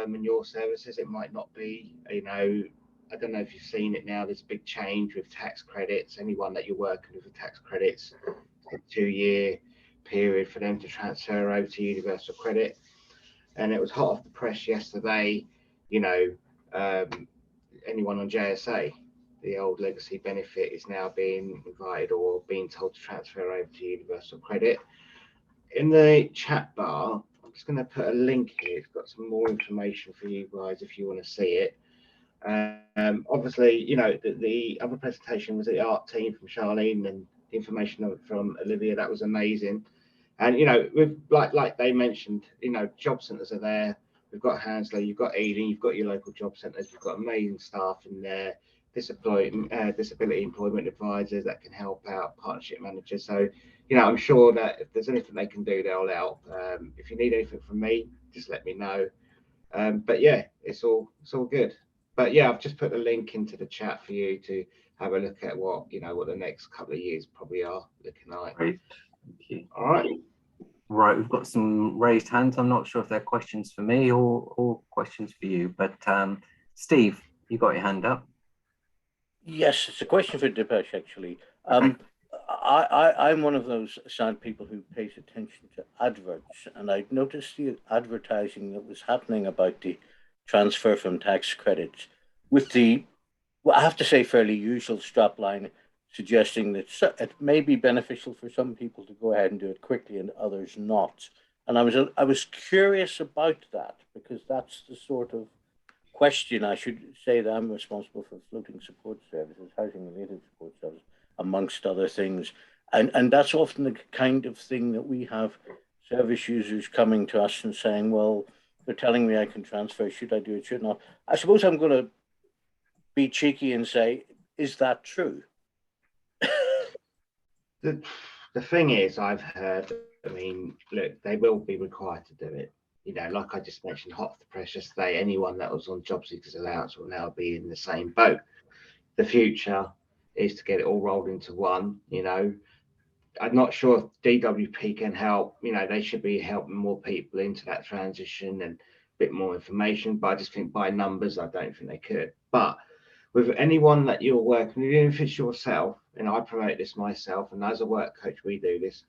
and your services, it might not be. I don't know if you've seen it now. There's a big change with tax credits. Anyone that you're working with tax credits, a 2-year period for them to transfer over to universal credit. And it was hot off the press yesterday. Anyone on JSA, the old legacy benefit, is now being invited or being told to transfer over to universal credit. In the chat bar, I'm just going to put a link here. It's got some more information for you guys if you want to see it. Obviously, the other presentation was the art team from Charlene, and the information from Olivia, that was amazing. And with like they mentioned, job centres are there. We've got Hounslow, you've got Ealing, you've got your local job centres, you've got amazing staff in there, disability employment advisors that can help out, partnership managers. So I'm sure that if there's anything they can do, they'll help. If you need anything from me, just let me know. But yeah, it's all good. But yeah, I've just put the link into the chat for you to have a look at what what the next couple of years probably are looking like. Great, thank you. All right. Right, we've got some raised hands. I'm not sure if they're questions for me or questions for you, but Steve, you got your hand up. Yes, it's a question for Dipesh, actually. I'm one of those sad people who pays attention to adverts, and I noticed the advertising that was happening about the transfer from tax credits with the, well, I have to say, fairly usual strapline suggesting that it may be beneficial for some people to go ahead and do it quickly and others not. And I was curious about that, because that's the sort of question. I should say that I'm responsible for floating support services, housing related support services, amongst other things. And that's often the kind of thing that we have service users coming to us and saying, well, They're telling me I can transfer. Should I do it? Should not? I suppose I'm going to be cheeky and say, is that true? The thing is, I've heard, I mean, look, they will be required to do it. You know, like I just mentioned, hot off the press yesterday, anyone that was on job seekers allowance will now be in the same boat. The future is to get it all rolled into one, you know. I'm not sure if DWP can help, you know, they should be helping more people into that transition and a bit more information, but I just think by numbers, I don't think they could. But with anyone that you're working with, even if it's yourself, and I promote this myself, and as a work coach, we do this.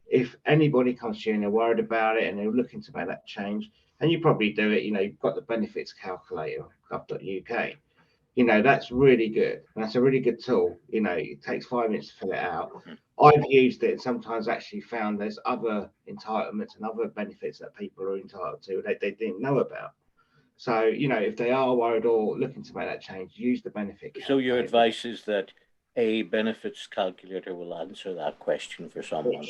If anybody comes to you and they're worried about it and they're looking to make that change, and you probably do it, you know, you've got the benefits calculator, gov.uk. You know, that's really good. And that's a really good tool. You know, it takes 5 minutes to fill it out. I've used it and sometimes actually found there's other entitlements and other benefits that people are entitled to that they didn't know about. So, you know, if they are worried or looking to make that change, use the benefit calculator. So your advice is that a benefits calculator will answer that question for someone.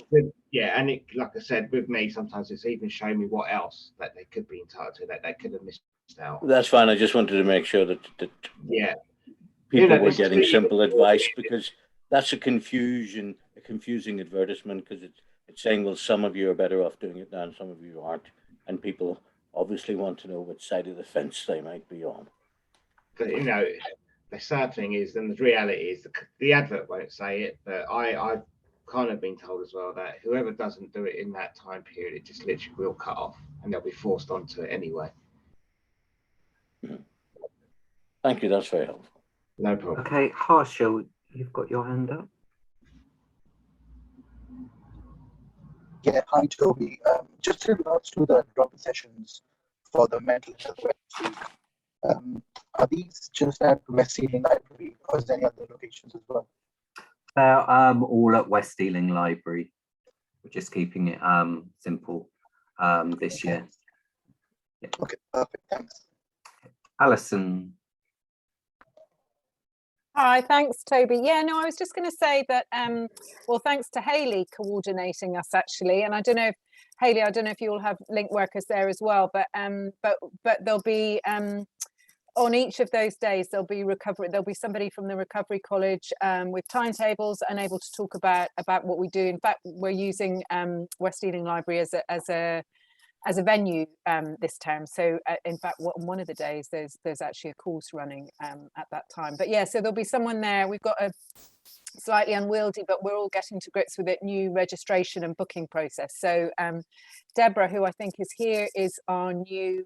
Yeah, and it, like I said, with me, sometimes it's even showing me what else that they could be entitled to, that they could have missed out. That's fine. I just wanted to make sure that yeah, people were getting simple advice, because that's a confusing advertisement, because it's saying, well, some of you are better off doing it now and some of you aren't, and people obviously want to know which side of the fence they might be on. But you know, the sad thing is, and the reality is, the advert won't say it, but I've kind of been told as well that whoever doesn't do it in that time period, it just literally will cut off and they'll be forced onto it anyway. Thank you, that's very helpful. No problem. Okay, Harshil, you've got your hand up. Yeah, hi Toby. Just in regards to the drop sessions for the mental health registry, are these just at West Ealing Library or is there any other locations as well? They're all at West Ealing Library. We're just keeping it simple this year. Yeah. Okay, perfect, thanks. Alison. Hi, thanks, Toby. Yeah, no, I was just going to say that, well, thanks to Hayley coordinating us actually. And I don't know if, Hayley, I don't know if you all have link workers there as well, but there'll be, on each of those days, there'll be somebody from the Recovery College with timetables and able to talk about what we do. In fact, we're using West Ealing Library as a venue this term. So in fact, on one of the days, there's actually a course running at that time. But yeah, so there'll be someone there. We've got a slightly unwieldy, but we're all getting to grips with it, new registration and booking process. So Deborah, who I think is here, is our new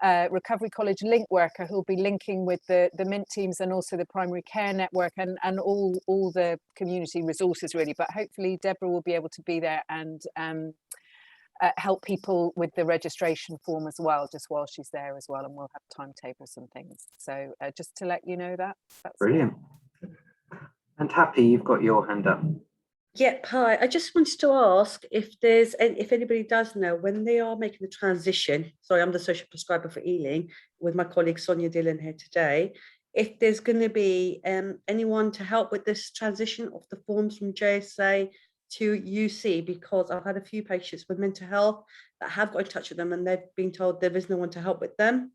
Recovery College link worker who'll be linking with the Mint teams and also the primary care network and all the community resources really. But hopefully Deborah will be able to be there and help people with the registration form as well, just while she's there as well, and we'll have timetables and things. So just to let you know that's brilliant. And Happy, you've got your hand up. Yep, hi. I just wanted to ask if anybody does know when they are making the transition. Sorry, I'm the social prescriber for Ealing with my colleague Sonia Dillon here today. If there's going to be anyone to help with this transition of the forms from JSA to UC, because I've had a few patients with mental health that have got in touch with them and they've been told there is no one to help with them.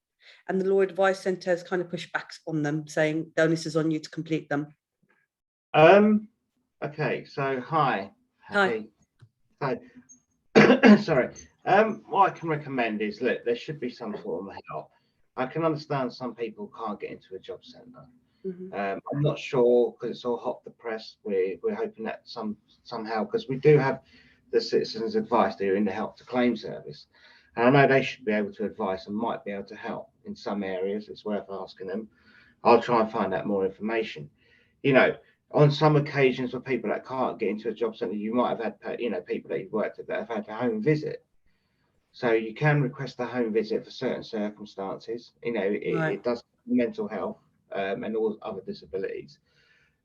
And the Law Advice Centre has kind of pushed back on them, saying the onus is on you to complete them. Okay, so hi. Hi. So, sorry. What I can recommend is, look, there should be some form of help. I can understand some people can't get into a job centre. I'm not sure, because it's all hot off the press. We're hoping that somehow, because we do have the citizens' advice there in the help to claim service, and I know they should be able to advise and might be able to help in some areas. It's worth asking them. I'll try and find out more information. You know, on some occasions for people that can't get into a job centre, you might have had, you know, people that you've worked with that have had a home visit. So you can request a home visit for certain circumstances. You know, it does mental health and all other disabilities.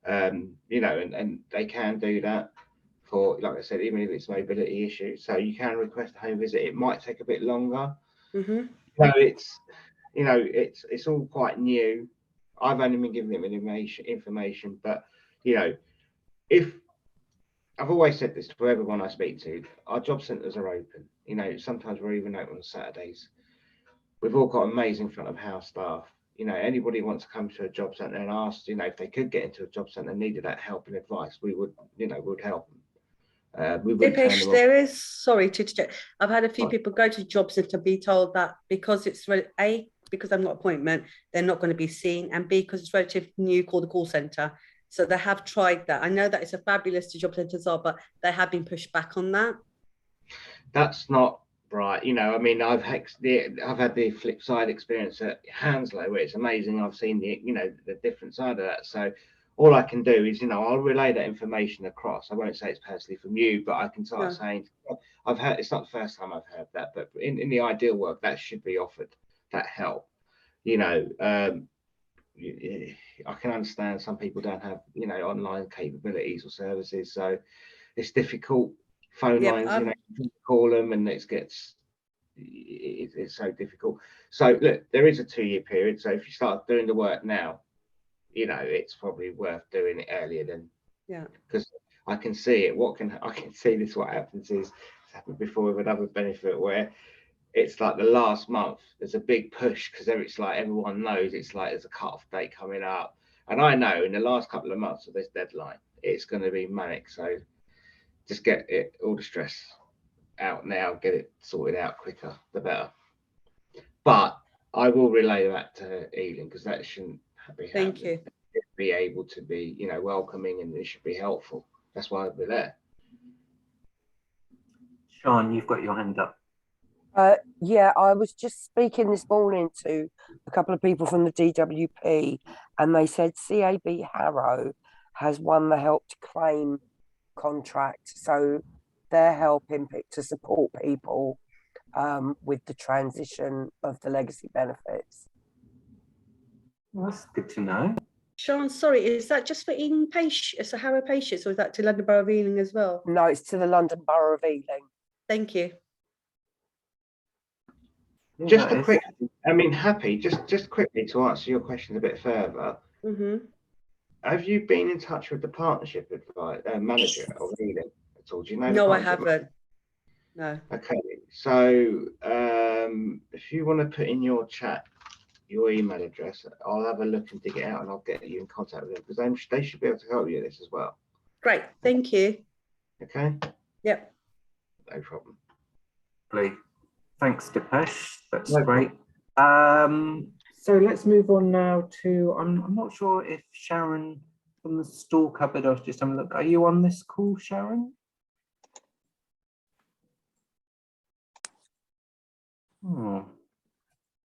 You know, and they can do that for, like I said, even if it's mobility issues. So you can request a home visit. It might take a bit longer. So it's all quite new. I've only been giving them information, but you know, if I've always said this to everyone I speak to. Our job centres are open. You know, sometimes we're even open on Saturdays. We've all got amazing front of house staff. You know, anybody wants to come to a job centre and ask, you know, if they could get into a job centre and needed that help and advice, we would, you know, would help them. We wouldn't turn Dipesh, them off. there is, sorry to interject. I've had a few people go to job centre be told that because it's A, because I'm not appointment, they're not going to be seen, and B, because it's relatively new, called the call centre. So they have tried that. I know that it's a fabulous to job centres are, but they have been pushed back on that. That's not right. You know, I mean, I've had the flip side experience at Hounslow, where it's amazing. I've seen the, you know, the different side of that. So all I can do is, you know, I'll relay that information across. I won't say it's personally from you, but I can start saying, I've heard, it's not the first time I've heard that, but in the ideal world, that should be offered, that help. You know, I can understand some people don't have, you know, online capabilities or services, so it's difficult. Phone lines, you know, you call them and it's so difficult. So look, there is a 2-year period. So if you start doing the work now, you know, it's probably worth doing it earlier than, because I can see it. I can see this. What happens is, it's happened before with another benefit where it's like the last month there's a big push because it's like everyone knows it's like there's a cut-off date coming up, and I know in the last couple of months of this deadline it's going to be manic. So just get it, all the stress out now, get it sorted out quicker, the better. But I will relay that to Ealing, because that shouldn't be happening. Thank you. Be able to be, you know, welcoming, and it should be helpful. That's why we're there. Sean, you've got your hand up. Yeah, I was just speaking this morning to a couple of people from the DWP, and they said CAB Harrow has won the Help to Claim contract, so they're helping to support people with the transition of the legacy benefits. Well, that's good to know. Sean, sorry, is that just for Ealing patients, so Harrow patients, or is that to London Borough of Ealing as well? No, it's to the London Borough of Ealing. Thank you. Just a quick, I mean, happy, just quickly to answer your question a bit further. Have you been in touch with the partnership manager of Ealing at all? Do you know? No, I haven't. No. Okay, so if you want to put in your chat your email address, I'll have a look and dig it out, and I'll get you in contact with them, because they should be able to help you with this as well. Great, thank you. Okay. Yep. No problem. Thanks, Dipesh. That's great. So let's move on now to, I'm not sure if Sharon from the store cupboard, I was just having a look. Are you on this call, Sharon? Oh,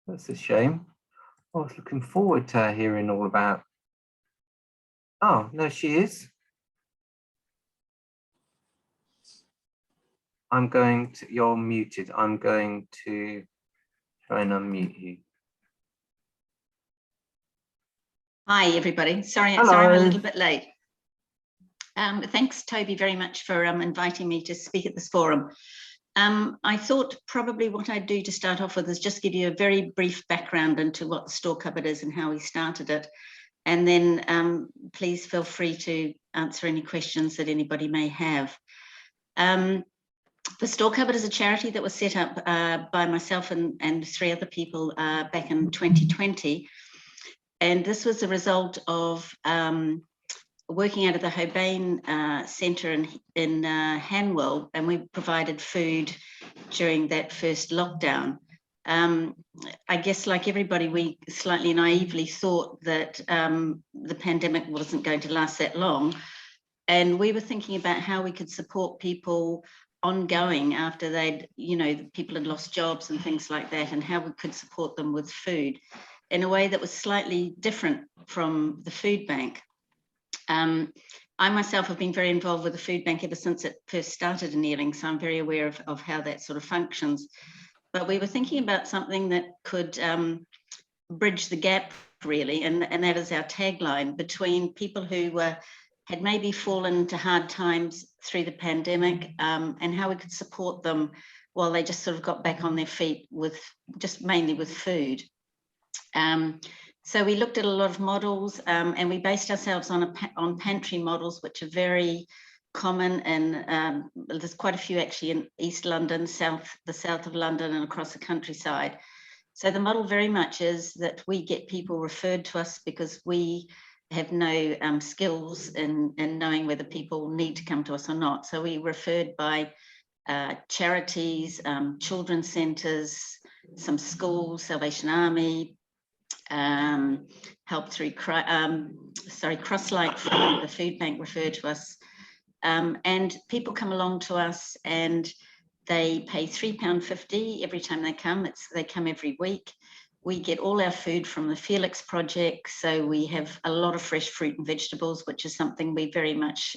that's a shame. I was looking forward to hearing all about. Oh, no, she is. You're muted. I'm going to try and unmute you. Hi, everybody. Sorry, I'm a little bit late. Thanks, Toby, very much for inviting me to speak at this forum. I thought probably what I'd do to start off with is just give you a very brief background into what the store cupboard is and how we started it. And then please feel free to answer any questions that anybody may have. The store cupboard is a charity that was set up by myself and 3 other people back in 2020. And this was a result of working out of the Hobain Centre in Hanwell, and we provided food during that first lockdown. I guess, like everybody, we slightly naively thought that the pandemic wasn't going to last that long. And we were thinking about how we could support people ongoing after people had lost jobs and things like that, and how we could support them with food in a way that was slightly different from the food bank. I myself have been very involved with the food bank ever since it first started in Ealing, so I'm very aware of how that sort of functions. But we were thinking about something that could bridge the gap, really, and that is our tagline, between people who had maybe fallen into hard times through the pandemic, and how we could support them while they just sort of got back on their feet with mainly with food. So we looked at a lot of models, and we based ourselves on pantry models, which are very common, and there's quite a few actually in East London, the south of London, and across the countryside. So the model very much is that we get people referred to us because we have no skills in knowing whether people need to come to us or not. So we referred by charities, children's centres, some schools, Salvation Army, help through Crosslight from the food bank referred to us. And people come along to us and they pay £3.50 every time they come. They come every week. We get all our food from the Felix Project. So we have a lot of fresh fruit and vegetables, which is something we very much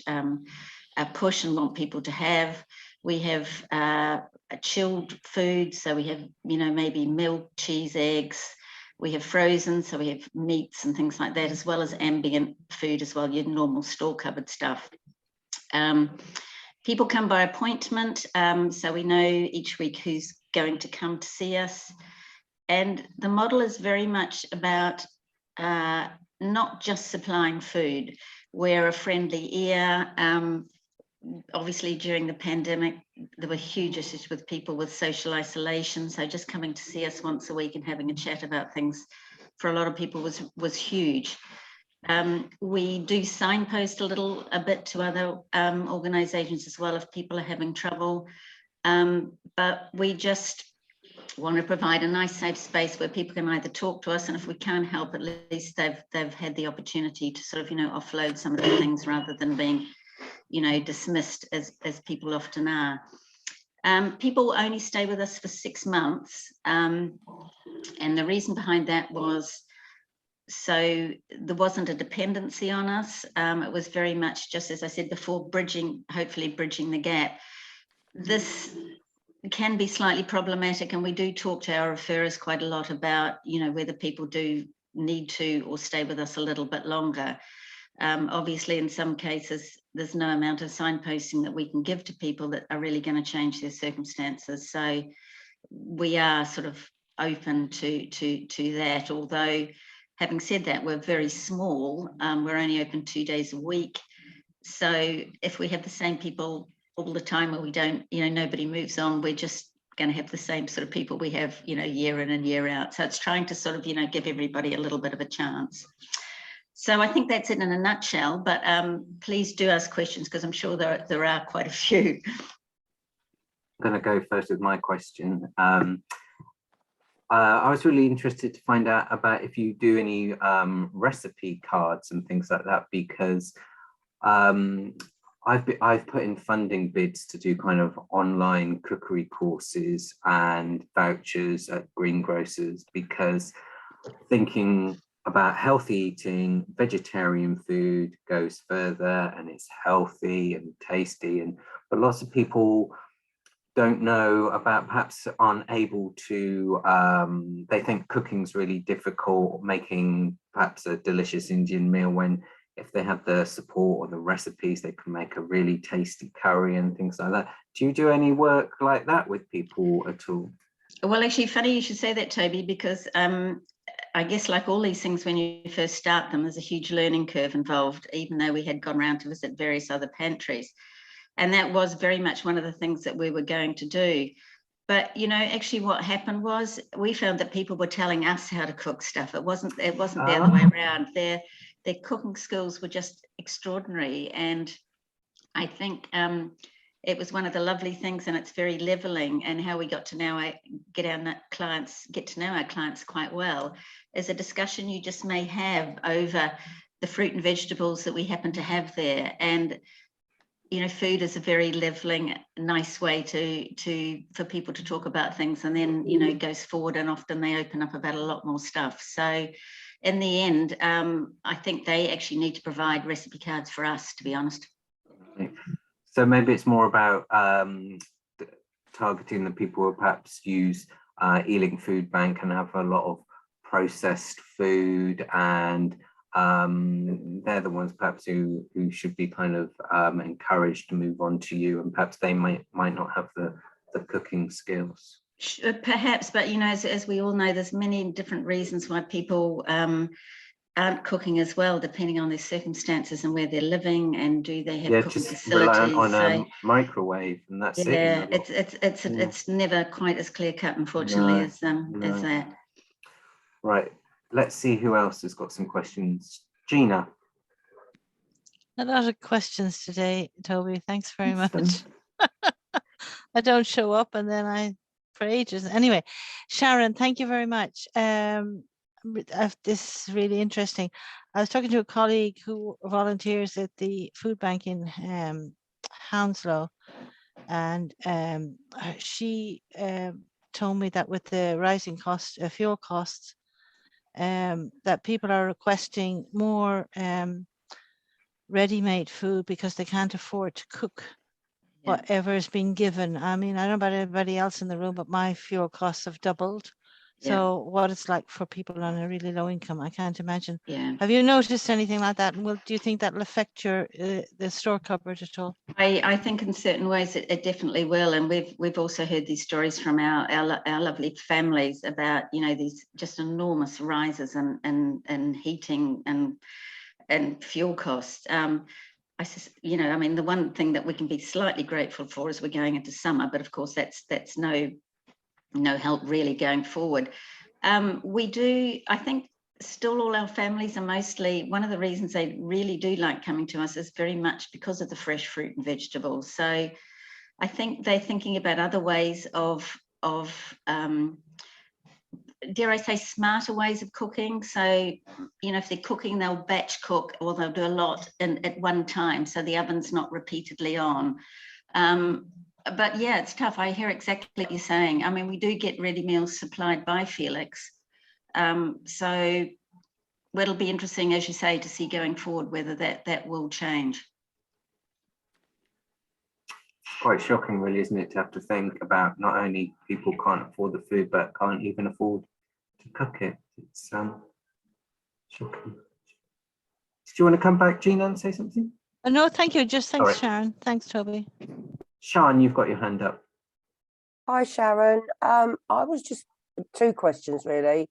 push and want people to have. We have a chilled food. So we have, maybe milk, cheese, eggs. We have frozen, so we have meats and things like that, as well as ambient food as well, your normal store cupboard stuff. People come by appointment, so we know each week who's going to come to see us. And the model is very much about not just supplying food. We're a friendly ear. Obviously, during the pandemic, there were huge issues with people with social isolation. So just coming to see us once a week and having a chat about things for a lot of people was huge. We do signpost a bit to other organisations as well if people are having trouble. But we just want to provide a nice safe space where people can either talk to us, and if we can't help, at least they've had the opportunity to sort of offload some of the things rather than being dismissed as people often are. People only stay with us for 6 months, and the reason behind that was so there wasn't a dependency on us. It was very much, just as I said before, hopefully bridging the gap. This can be slightly problematic, and we do talk to our referrers quite a lot about whether people do need to or stay with us a little bit longer. Obviously, in some cases, there's no amount of signposting that we can give to people that are really going to change their circumstances. So we are sort of open to that. Although, having said that, we're very small. We're only open 2 days a week. So if we have the same people all the time, or we don't, nobody moves on, we're just going to have the same sort of people we have, year in and year out. So it's trying to sort of, give everybody a little bit of a chance. So I think that's it in a nutshell, but please do ask questions because I'm sure there are quite a few. I'm going to go first with my question. I was really interested to find out about if you do any recipe cards and things like that, because I've put in funding bids to do kind of online cookery courses and vouchers at greengrocers, because thinking about healthy eating, vegetarian food goes further and it's healthy and tasty, but lots of people don't know about, perhaps aren't able to, they think cooking's really difficult, making perhaps a delicious Indian meal, when if they have the support or the recipes, they can make a really tasty curry and things like that. Do you do any work like that with people at all? Well, actually, funny you should say that, Toby, because I guess like all these things, when you first start them, there's a huge learning curve involved, even though we had gone around to visit various other pantries. And that was very much one of the things that we were going to do. But, actually what happened was we found that people were telling us how to cook stuff. It wasn't the other way around. Their cooking skills were just extraordinary. And I think it was one of the lovely things, and it's very leveling, and how we got to now get to know our clients quite well, is a discussion you just may have over the fruit and vegetables that we happen to have there. And food is a very leveling, nice way for people to talk about things, and then it goes forward, and often they open up about a lot more stuff. So in the end, I think they actually need to provide recipe cards for us, to be honest. So maybe it's more about targeting the people who perhaps use Ealing Food Bank and have a lot of processed food, and they're the ones perhaps who should be kind of encouraged to move on to you, and perhaps they might not have the cooking skills. Perhaps, but as we all know, there's many different reasons why people aren't cooking as well, depending on their circumstances and where they're living, and do they have cooking just facilities. reliant on a microwave, and that's it. Yeah, it's never quite as clear cut, unfortunately, as that. Right, let's see who else has got some questions. Gina. A lot of questions today, Toby. Thanks very much. I don't show up and then for ages. Anyway, Sharon, thank you very much. This is really interesting. I was talking to a colleague who volunteers at the food bank in Hounslow, and she told me that with the rising fuel costs, that people are requesting more ready-made food because they can't afford to cook whatever is being given. I mean, I don't know about everybody else in the room, but my fuel costs have doubled. So what it's like for people on a really low income, I can't imagine. Yeah. Have you noticed anything like that? And do you think that will affect your the store cupboard at all? I think in certain ways it definitely will, and we've also heard these stories from our lovely families about, you know, these just enormous rises in heating and fuel costs. You know, I mean, the one thing that we can be slightly grateful for is we're going into summer, but of course that's no help really going forward. We do, I think, still all our families are mostly, one of the reasons they really do like coming to us is very much because of the fresh fruit and vegetables. So I think they're thinking about other ways of dare I say, smarter ways of cooking. So, you know, if they're cooking, they'll batch cook, or they'll do a lot at one time, so the oven's not repeatedly on. But yeah, it's tough. I hear exactly what you're saying. I mean, we do get ready meals supplied by Felix. So it'll be interesting, as you say, to see going forward whether that will change. Quite shocking, really, isn't it, to have to think about not only people can't afford the food, but can't even afford to cook it. It's shocking. Do you want to come back, Gina, and say something? No, thank you. Just thanks, Sharon. Thanks, Toby. Sean, you've got your hand up. Hi, Sharon. I was just two questions, really.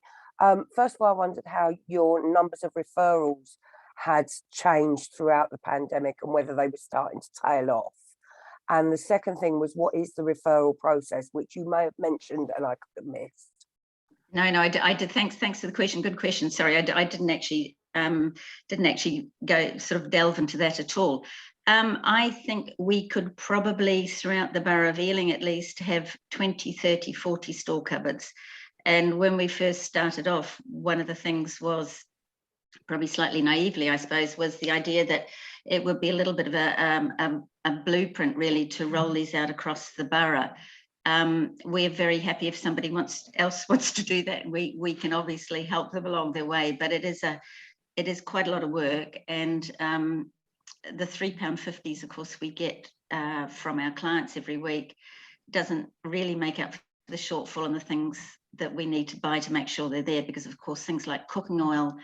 First of all, I wondered how your numbers of referrals had changed throughout the pandemic and whether they were starting to tail off. And the second thing was, what is the referral process, which you may have mentioned and I could have missed? No, I did. Thanks for the question. Good question. Sorry, I didn't actually go sort of delve into that at all. I think we could probably, throughout the borough of Ealing at least, have 20, 30, 40 store cupboards. And when we first started off, one of the things was, probably slightly naively, I suppose, was the idea that it would be a little bit of a blueprint, really, to roll these out across the borough. We're very happy if somebody else wants to do that. We can obviously help them along their way, but it is quite a lot of work. And the £3.50s, of course, we get from our clients every week doesn't really make up for the shortfall and the things that we need to buy to make sure they're there, because of course things like cooking oil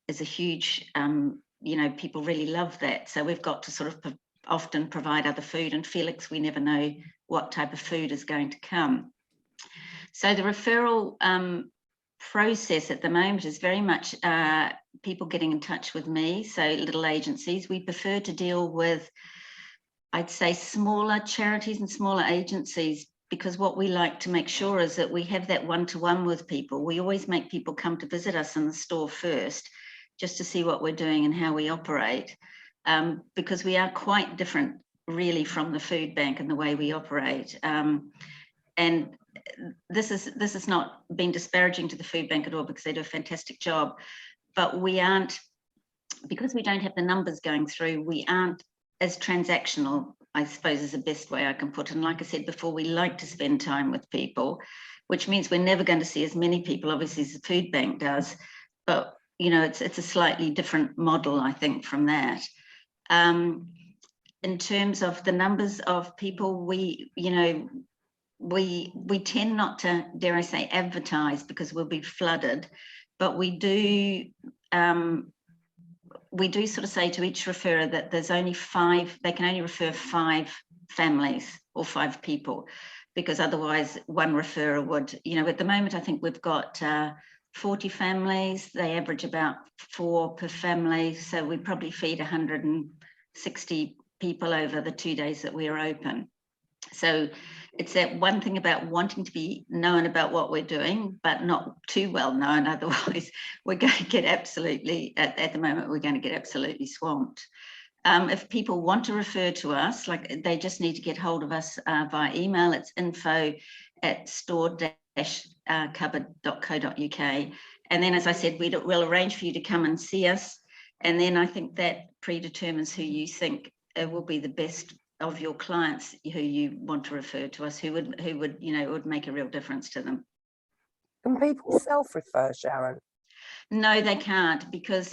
is a huge, you know, people really love that. So we've got to sort of often provide other food, and Felix, we never know what type of food is going to come. So the referral process at the moment is very much people getting in touch with me, so little agencies. We prefer to deal with, I'd say, smaller charities and smaller agencies, because what we like to make sure is that we have that one-to-one with people. We always make people come to visit us in the store first, just to see what we're doing and how we operate, because we are quite different really from the food bank and the way we operate. And this has not been disparaging to the food bank at all, because they do a fantastic job, but we aren't, because we don't have the numbers going through, we aren't as transactional, I suppose, is the best way I can put it. And like I said before, we like to spend time with people, which means we're never going to see as many people, obviously, as the food bank does, but you know, it's a slightly different model, I think, from that. In terms of the numbers of people, we tend not to, dare I say, advertise, because we'll be flooded, but we do sort of say to each referrer that there's only 5, they can only refer 5 families or 5 people, because otherwise one referrer would, you know, at the moment I think we've got 40 families. They average about 4 per family. So we probably feed 160 people over the 2 days that we are open. So it's that one thing about wanting to be known about what we're doing, but not too well known. Otherwise, we're going to get absolutely, at the moment, we're going to get absolutely swamped. If people want to refer to us, like they just need to get hold of us via email. It's info@store-cupboard.co.uk. And then, as I said, we'll arrange for you to come and see us. And then I think that predetermines who you think will be the best of your clients who you want to refer to us, who would would make a real difference to them. Can people self-refer, Sharon? No, they can't, because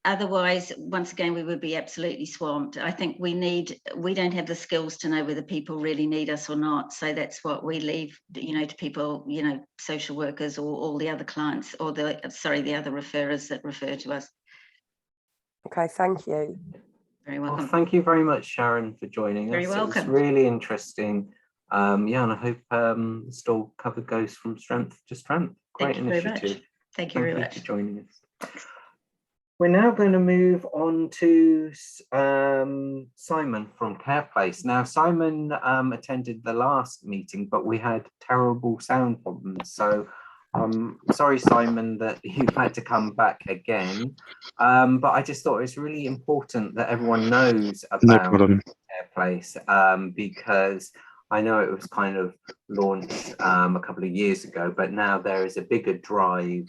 otherwise, once again, we would be absolutely swamped. I think we don't have the skills to know whether people really need us or not. So that's what we leave, to people, social workers or all the other clients or the other referrers that refer to us. Okay, thank you. Very welcome. Well, thank you very much, Sharon, for joining Very us. welcome. It's really interesting. Yeah, and I hope the store cupboard goes from strength to strength. Great Thank you very initiative. much. Thank you very Thank much. you for joining us. We're now going to move on to Simon from CarePlace. Now, Simon attended the last meeting, but we had terrible sound problems. So sorry, Simon, that you've had to come back again. But I just thought it's really important that everyone knows about CarePlace because I know it was kind of launched a couple of years ago, but now there is a bigger drive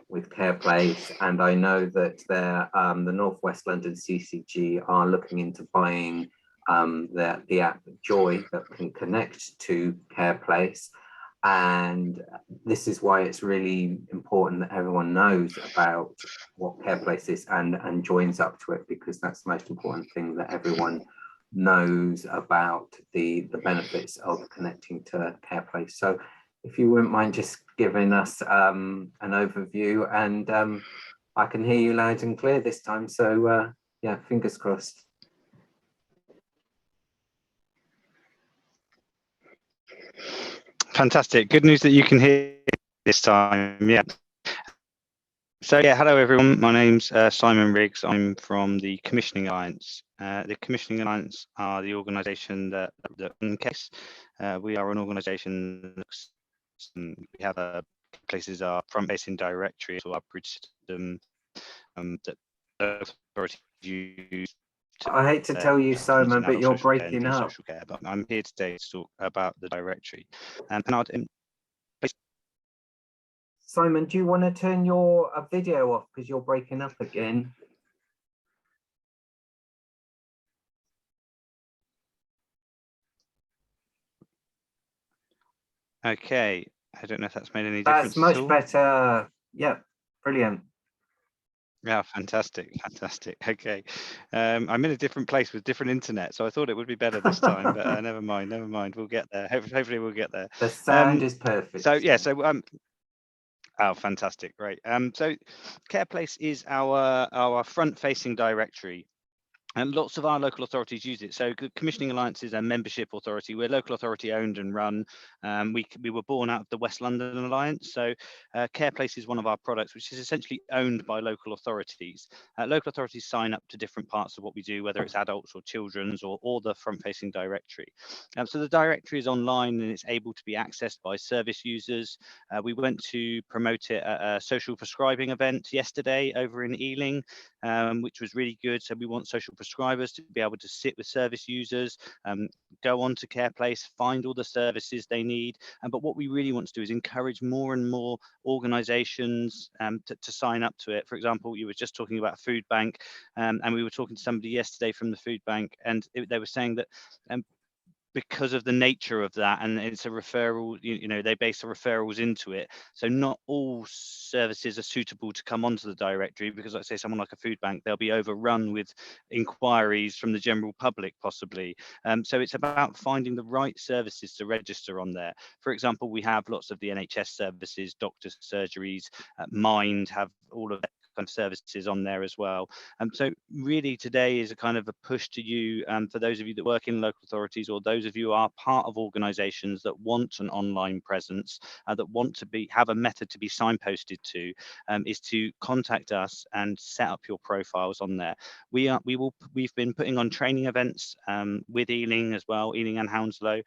with CarePlace, and I know that the North West London CCG are looking into buying the app Joy that can connect to CarePlace, and this is why it's really important that everyone knows about what CarePlace is and joins up to it, because that's the most important thing, that everyone knows about the benefits of connecting to CarePlace. So if you wouldn't mind just giving us an overview, and I can hear you loud and clear this time. So yeah, fingers crossed. Fantastic. Good news that you can hear this time. Yeah. So yeah, hello everyone. My name's Simon Riggs. I'm from the Commissioning Alliance. The Commissioning Alliance are the organisation that in case we are an organisation. We have places our front-facing directory to our bridge system that authorities use. I hate to tell you, Simon, but you're breaking up. Social care, but I'm here today to talk about the directory. And Simon, do you want to turn your video off because you're breaking up again? Okay, I don't know if that's made any difference. That's much better. Yeah, brilliant. Yeah, fantastic. Okay, I'm in a different place with different internet, so I thought it would be better this time, but never mind. We'll get there. Hopefully we'll get there. The sound is perfect. So yeah, oh, fantastic, great. So CarePlace is our front-facing directory. And lots of our local authorities use it. So Commissioning Alliance is a membership authority. We're local authority owned and run. We were born out of the West London Alliance. So CarePlace is one of our products, which is essentially owned by local authorities. Local authorities sign up to different parts of what we do, whether it's adults or children's or the front-facing directory. So the directory is online and it's able to be accessed by service users. We went to promote it at a social prescribing event yesterday over in Ealing, which was really good. So we want social prescribers to be able to sit with service users, go on to CarePlace, find all the services they need. But what we really want to do is encourage more and more organisations to sign up to it. For example, you were just talking about a food bank, and we were talking to somebody yesterday from the food bank, and they were saying that because of the nature of that, and it's a referral, they base the referrals into it. So not all services are suitable to come onto the directory because, let's say, someone like a food bank, they'll be overrun with inquiries from the general public, possibly. So it's about finding the right services to register on there. For example, we have lots of the NHS services, doctors, surgeries, Mind have all of that kind of services on there as well. So really today is a kind of a push to you, for those of you that work in local authorities, or those of you who are part of organisations that want an online presence, that want to have a method to be signposted to, is to contact us and set up your profiles on there. We've been putting on training events with Ealing as well, Ealing and Hounslow,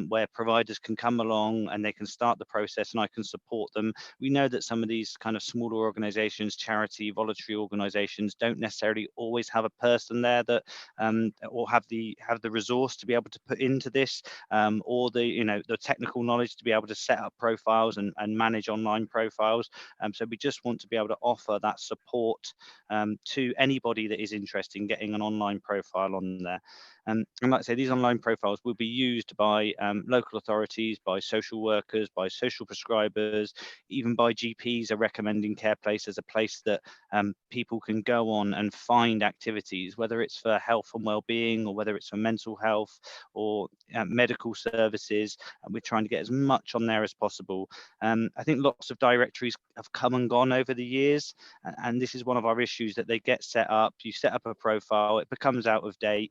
where providers can come along and they can start the process and I can support them. We know that some of these kind of smaller organisations, charity, voluntary organisations, don't necessarily always have a person there that or have the resource to be able to put into this, or the technical knowledge to be able to set up profiles and manage online profiles. So we just want to be able to offer that support to anybody that is interested in getting an online profile on there. And like I say, these online profiles will be used by local authorities, by social workers, by social prescribers, even by GPs are recommending CarePlace as a place that people can go on and find activities, whether it's for health and well-being, or whether it's for mental health or medical services. And we're trying to get as much on there as possible. I think lots of directories have come and gone over the years, and this is one of our issues, that they get set up, you set up a profile, it becomes out of date.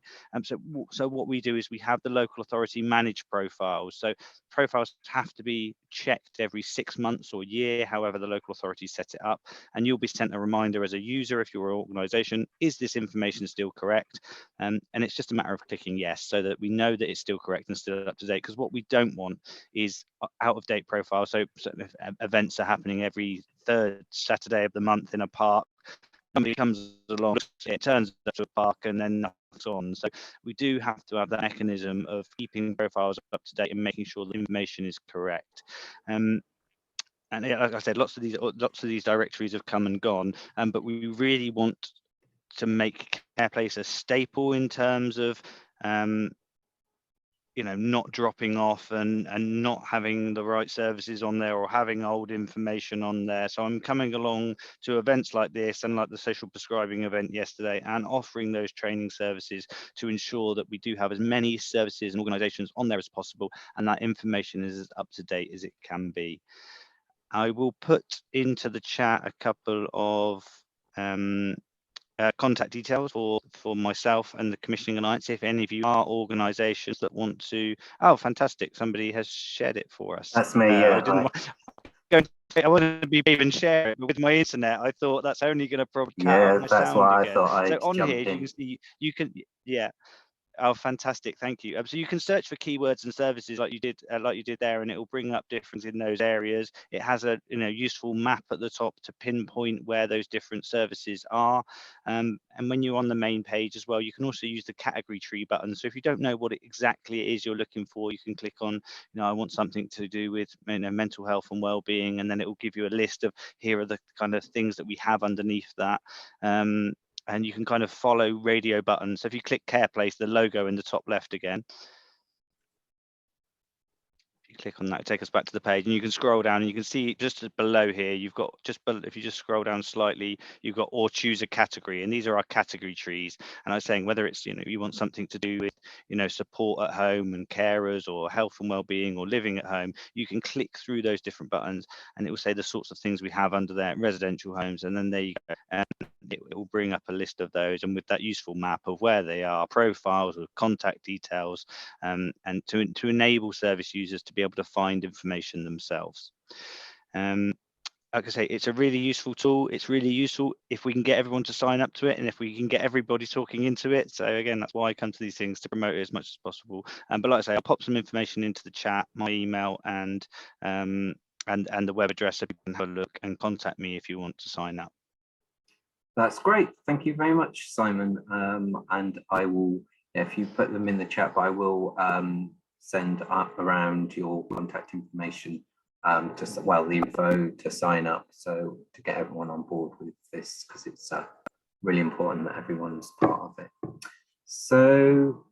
So what we do is we have the local authority manage profiles. So profiles have to be checked every 6 months or year, however the local authority set it up, and you'll be sent a reminder as a user, if you're an organisation, is this information still correct? And it's just a matter of clicking yes, so that we know that it's still correct and still up to date, because what we don't want is out of date profiles. So if events are happening every third Saturday of the month in a park, somebody comes along, it turns up to a park, and then nothing's on. So we do have to have that mechanism of keeping profiles up to date and making sure the information is correct. And like I said, lots of these directories have come and gone, but we really want to make CarePlace a staple in terms of not dropping off and not having the right services on there, or having old information on there. So I'm coming along to events like this, and like the social prescribing event yesterday, and offering those training services to ensure that we do have as many services and organisations on there as possible, and that information is as up to date as it can be. I will put into the chat a couple of contact details for myself and the Commissioning Alliance, if any of you are organisations that want to. Oh, fantastic! Somebody has shared it for us. That's me. Yeah. I want to be brave and share it, but with my internet, I thought that's only going to probably cut out my That's sound why again. I thought I'd So on jump here, in. you can see, yeah. Oh, fantastic! Thank you. So you can search for keywords and services like you did there, and it will bring up difference in those areas. It has a useful map at the top to pinpoint where those different services are. And when you're on the main page as well, you can also use the category tree button. So if you don't know what exactly it is you're looking for, you can click on, I want something to do with mental health and well-being, and then it will give you a list of, here are the kind of things that we have underneath that. And you can kind of follow radio buttons. So if you click CarePlace, the logo in the top left again, you click on that, take us back to the page, and you can scroll down and you can see just below here, you've got if you just scroll down slightly, you've got or choose a category, and these are our category trees. And I was saying, whether it's you want something to do with support at home and carers, or health and well-being, or living at home, you can click through those different buttons and it will say the sorts of things we have under there, residential homes, and then there you go, and it will bring up a list of those, and with that useful map of where they are, profiles with contact details, and to enable service users to be able to find information themselves. Like I say, it's a really useful tool. It's really useful if we can get everyone to sign up to it, and if we can get everybody talking into it. So again, that's why I come to these things, to promote it as much as possible. But like I say, I'll pop some information into the chat, my email and the web address, so you can have a look and contact me if you want to sign up. That's great. Thank you very much, Simon. And I will, if you put them in the chat, I will send up around your contact information, the info to sign up, so to get everyone on board with this, because it's really important that everyone's part of it. So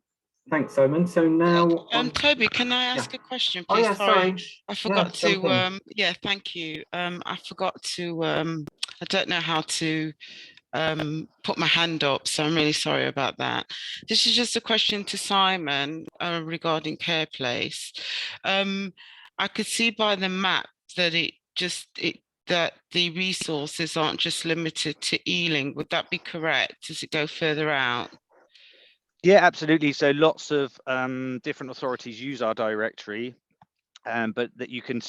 thanks, Simon. So now Toby, can I ask a question, please? Oh yeah, sorry. I forgot to yeah, thank you. I forgot to I don't know how to put my hand up, so I'm really sorry about that. This is just a question to Simon regarding CarePlace. I could see by the map that that the resources aren't just limited to Ealing. Would that be correct? Does it go further out? Yeah, absolutely. So lots of different authorities use our directory, but that you can,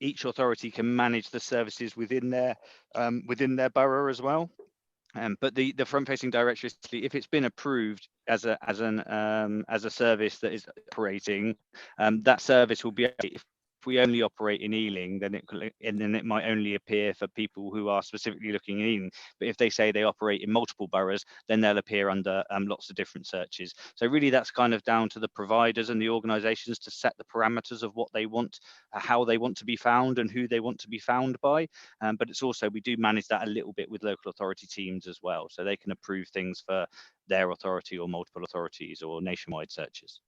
each authority can manage the services within their borough as well. But the front-facing directory, if it's been approved as a service that is operating, that service will be. If we only operate in Ealing, then it might only appear for people who are specifically looking in Ealing. But if they say they operate in multiple boroughs, then they'll appear under lots of different searches. So really, that's kind of down to the providers and the organisations to set the parameters of what they want, how they want to be found, and who they want to be found by. But it's also, we do manage that a little bit with local authority teams as well, so they can approve things for their authority or multiple authorities or nationwide searches.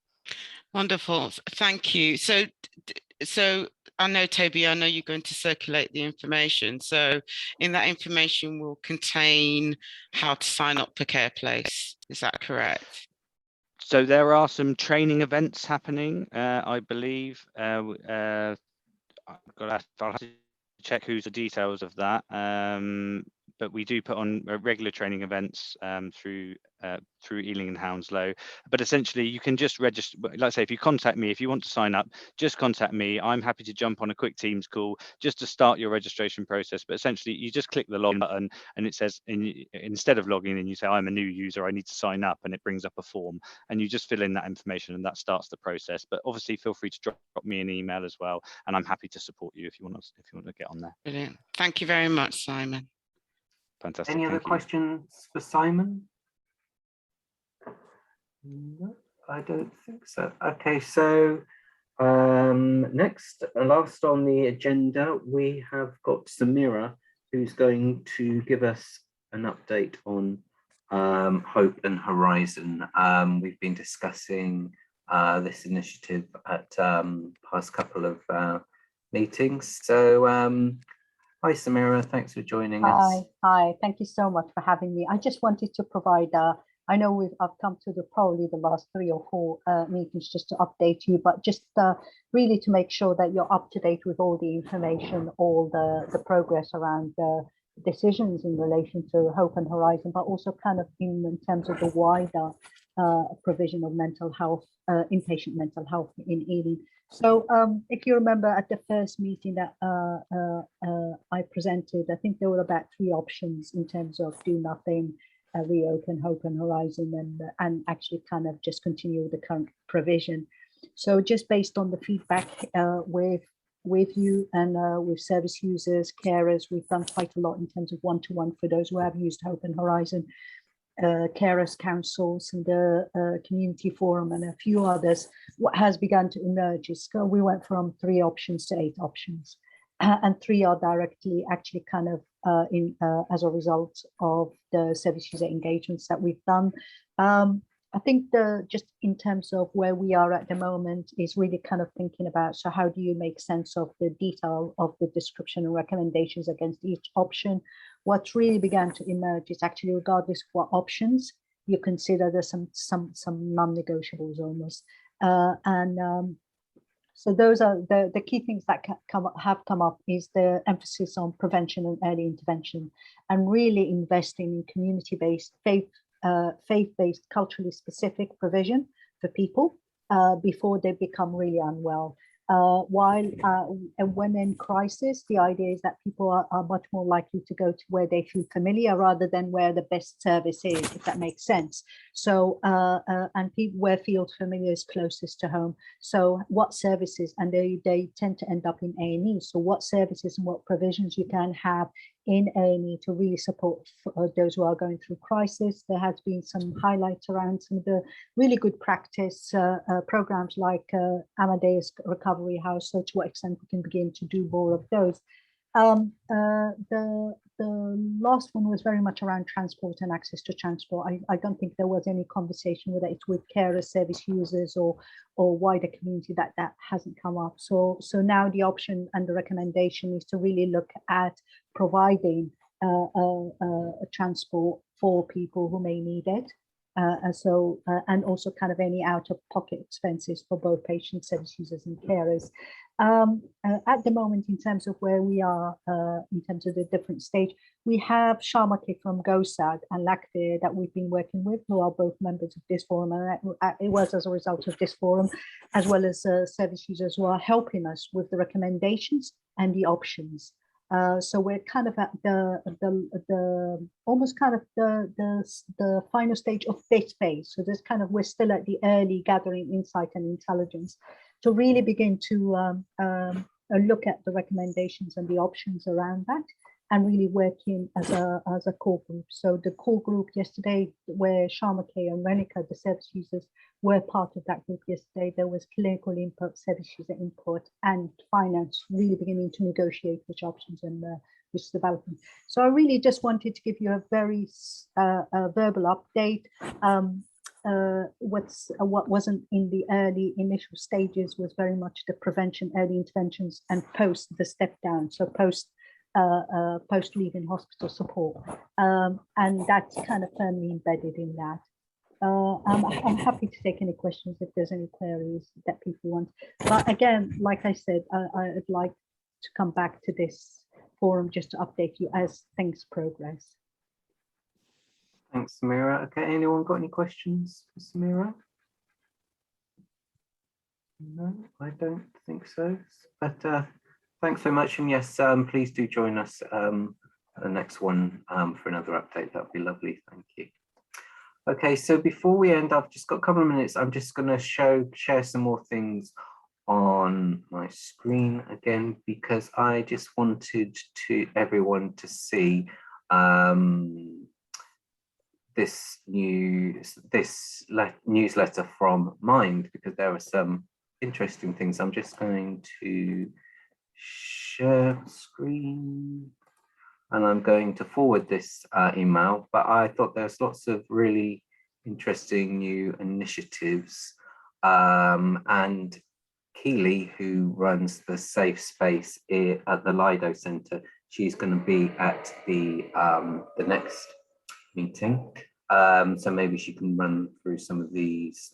Wonderful, thank you. So I know, Toby, I know you're going to circulate the information. So in that information will contain how to sign up for CarePlace. Is that correct? So there are some training events happening, I believe. I'll have to check who's the details of that. But we do put on regular training events through Ealing and Hounslow. But essentially, you can just register. Like I say, if you contact me, if you want to sign up, just contact me. I'm happy to jump on a quick Teams call just to start your registration process. But essentially, you just click the login button, and it says, instead of logging in, you say, I'm a new user, I need to sign up, and it brings up a form, and you just fill in that information, and that starts the process. But obviously, feel free to drop me an email as well, and I'm happy to support you if you want to get on there. Brilliant. Thank you very much, Simon. Fantastic. Any other questions for Simon? No, I don't think so. Okay, so next, last on the agenda, we have got Samira, who's going to give us an update on Hope and Horizon. We've been discussing this initiative at past couple of meetings. So hi Samira, thanks for joining us. Hi, thank you so much for having me. I just wanted to provide, I know I've come to probably the last 3 or 4 meetings just to update you, but just really to make sure that you're up to date with all the information, all the progress around the decisions in relation to Hope and Horizon, but also kind of in terms of the wider provision of mental health, inpatient mental health in Ealing. So if you remember at the first meeting that I presented, I think there were about 3 options in terms of do nothing, reopen Hope and Horizon, and actually kind of just continue with the current provision. So just based on the feedback with you and with service users, carers, we've done quite a lot in terms of one-to-one for those who have used Hope and Horizon. Carers councils and the community forum and a few others. What has begun to emerge is we went from 3 options to 8 options, and 3 are directly actually kind of as a result of the service user engagements that we've done. I think just in terms of where we are at the moment is really kind of thinking about, so how do you make sense of the detail of the description and recommendations against each option? What's really began to emerge is actually, regardless of what options you consider, there's some non-negotiables almost. So those are the key things that have come up is the emphasis on prevention and early intervention, and really investing in community-based, faith-based, culturally specific provision for people before they become really unwell. And when in crisis, the idea is that people are much more likely to go to where they feel familiar rather than where the best service is, if that makes sense. So, and people where field familiar is closest to home. So what services, and they tend to end up in A&E. So what services and what provisions you can have in A&E to really support those who are going through crisis. There has been some highlights around some of the really good practice programs like Amadeus Recovery House, so to what extent we can begin to do more of those. The last one was very much around transport and access to transport. I don't think there was any conversation whether it's with carers, service users, or wider community that hasn't come up. So now the option and the recommendation is to really look at providing transport for people who may need it. And also kind of any out-of-pocket expenses for both patients, service users, and carers. At the moment, in terms of where we are, in terms of the different stage, we have Sharmake from GOSAD and Lactair that we've been working with, who are both members of this forum, and it was as a result of this forum, as well as service users who are helping us with the recommendations and the options. So we're kind of at the almost kind of the final stage of this phase. So this kind of, we're still at the early gathering insight and intelligence to really begin to look at the recommendations and the options around that, and really working as a core group. So the core group yesterday, where Sharmake and Renica, the service users, were part of that group yesterday. There was clinical input, service user input, and finance really beginning to negotiate which options and which development. So I really just wanted to give you a very verbal update. What wasn't in the early initial stages was very much the prevention, early interventions, and post the step down. So post leaving hospital support, and that's kind of firmly embedded in that. I'm happy to take any questions if there's any queries that people want. But again, like I said, I'd like to come back to this forum just to update you as things progress. Thanks, Samira. Okay, anyone got any questions for Samira? No, I don't think so. But thanks so much. And yes, please do join us at the next one for another update. That'd be lovely. Thank you. Okay, so before we end, I've just got a couple of minutes. I'm just going to share some more things on my screen again, because I just wanted everyone to see this newsletter from Mind, because there are some interesting things. I'm just going to share screen. And I'm going to forward this email, but I thought there's lots of really interesting new initiatives. And Keely, who runs the Safe Space at the Lido Centre, she's going to be at the next meeting. So maybe she can run through some of these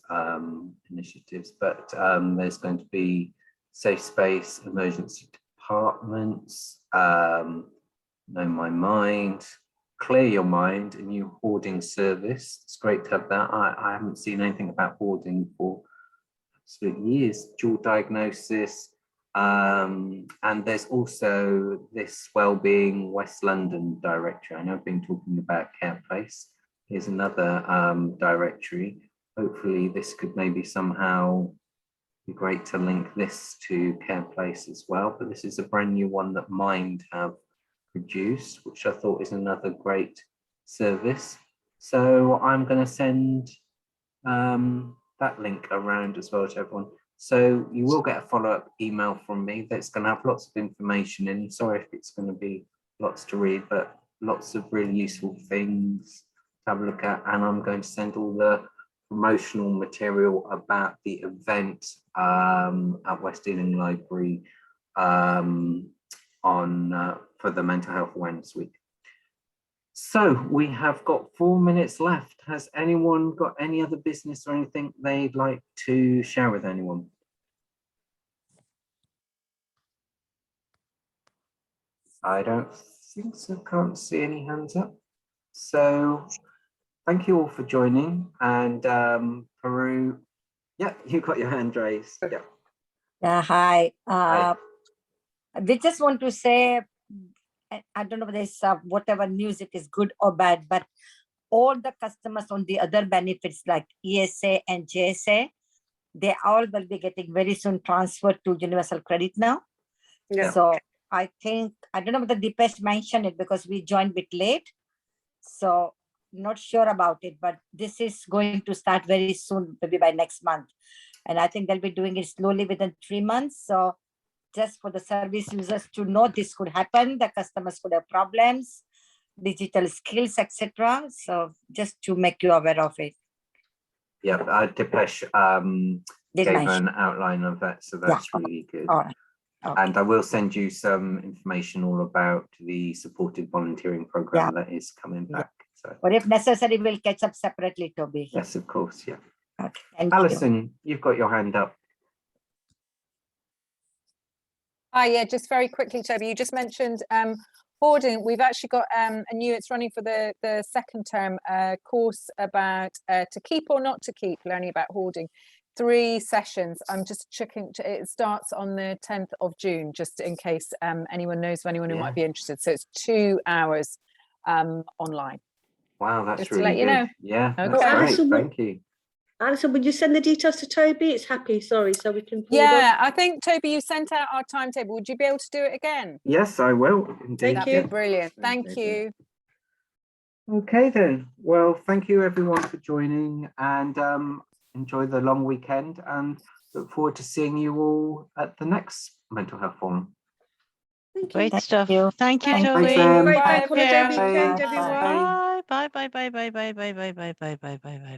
initiatives. But there's going to be Safe Space, emergency departments, Know My Mind, Clear Your Mind, a new hoarding service. It's great to have that. I haven't seen anything about hoarding for absolute years. Dual diagnosis, and there's also this Wellbeing West London directory. I know I've been talking about Care Place. Here's another directory. Hopefully this could maybe somehow be great to link this to Care Place as well. But this is a brand new one that Mind have produced, which I thought is another great service. So I'm going to send that link around as well to everyone. So you will get a follow-up email from me that's going to have lots of information in. Sorry if it's going to be lots to read, but lots of really useful things to have a look at. And I'm going to send all the promotional material about the event at West Ealing Library for the Mental Health Awareness Week. So we have got 4 minutes left. Has anyone got any other business or anything they'd like to share with anyone? I don't think so. Can't see any hands up. So thank you all for joining. And Peru, yeah, you got your hand raised. Yeah. Hi. Hi. We just want to say, I don't know whether it's whatever news it is good or bad, but all the customers on the other benefits like ESA and JSA, they all will be getting very soon transferred to Universal Credit now. Yeah. So I think, I don't know whether Deepesh mentioned it because we joined a bit late. So not sure about it, but this is going to start very soon, maybe by next month. And I think they'll be doing it slowly within 3 months. So just for the service users to know this could happen, the customers could have problems, digital skills, etc. So just to make you aware of it. Yeah, Deepesh gave an outline of that, so that's really good. All right. Okay. And I will send you some information all about the supported volunteering program that is coming back. So, or if necessary, we'll catch up separately, Toby. yes, of course, yeah. Okay, thank you. Alison, you've got your hand up. Yeah, just very quickly, Toby, you just mentioned hoarding. We've actually got a new, it's running for the second term course about to keep or not to keep, learning about hoarding. 3 sessions. I'm just checking, it starts on the 10th of June, just in case anyone knows of anyone who might be interested. So it's 2 hours online. Wow, that's Just to really let you good. know. Yeah, Okay. that's great. Alison, Thank you. Alison, would you send the details to Toby? It's happy, sorry, so we can forward Yeah, on. I think, Toby, you sent out our timetable. Would you be able to do it again? Yes, I will indeed. That'd be brilliant. Thank you. Okay then. Well, thank you everyone for joining, and enjoy the long weekend, and look forward to seeing you all at the next mental health forum. Great stuff. Thank you, Thanks, Toby. Em. Great Bye, bank holiday everyone. weekend, everyone. Bye, bye, bye, bye, bye, bye, bye, bye, bye, bye, bye, bye, bye, bye.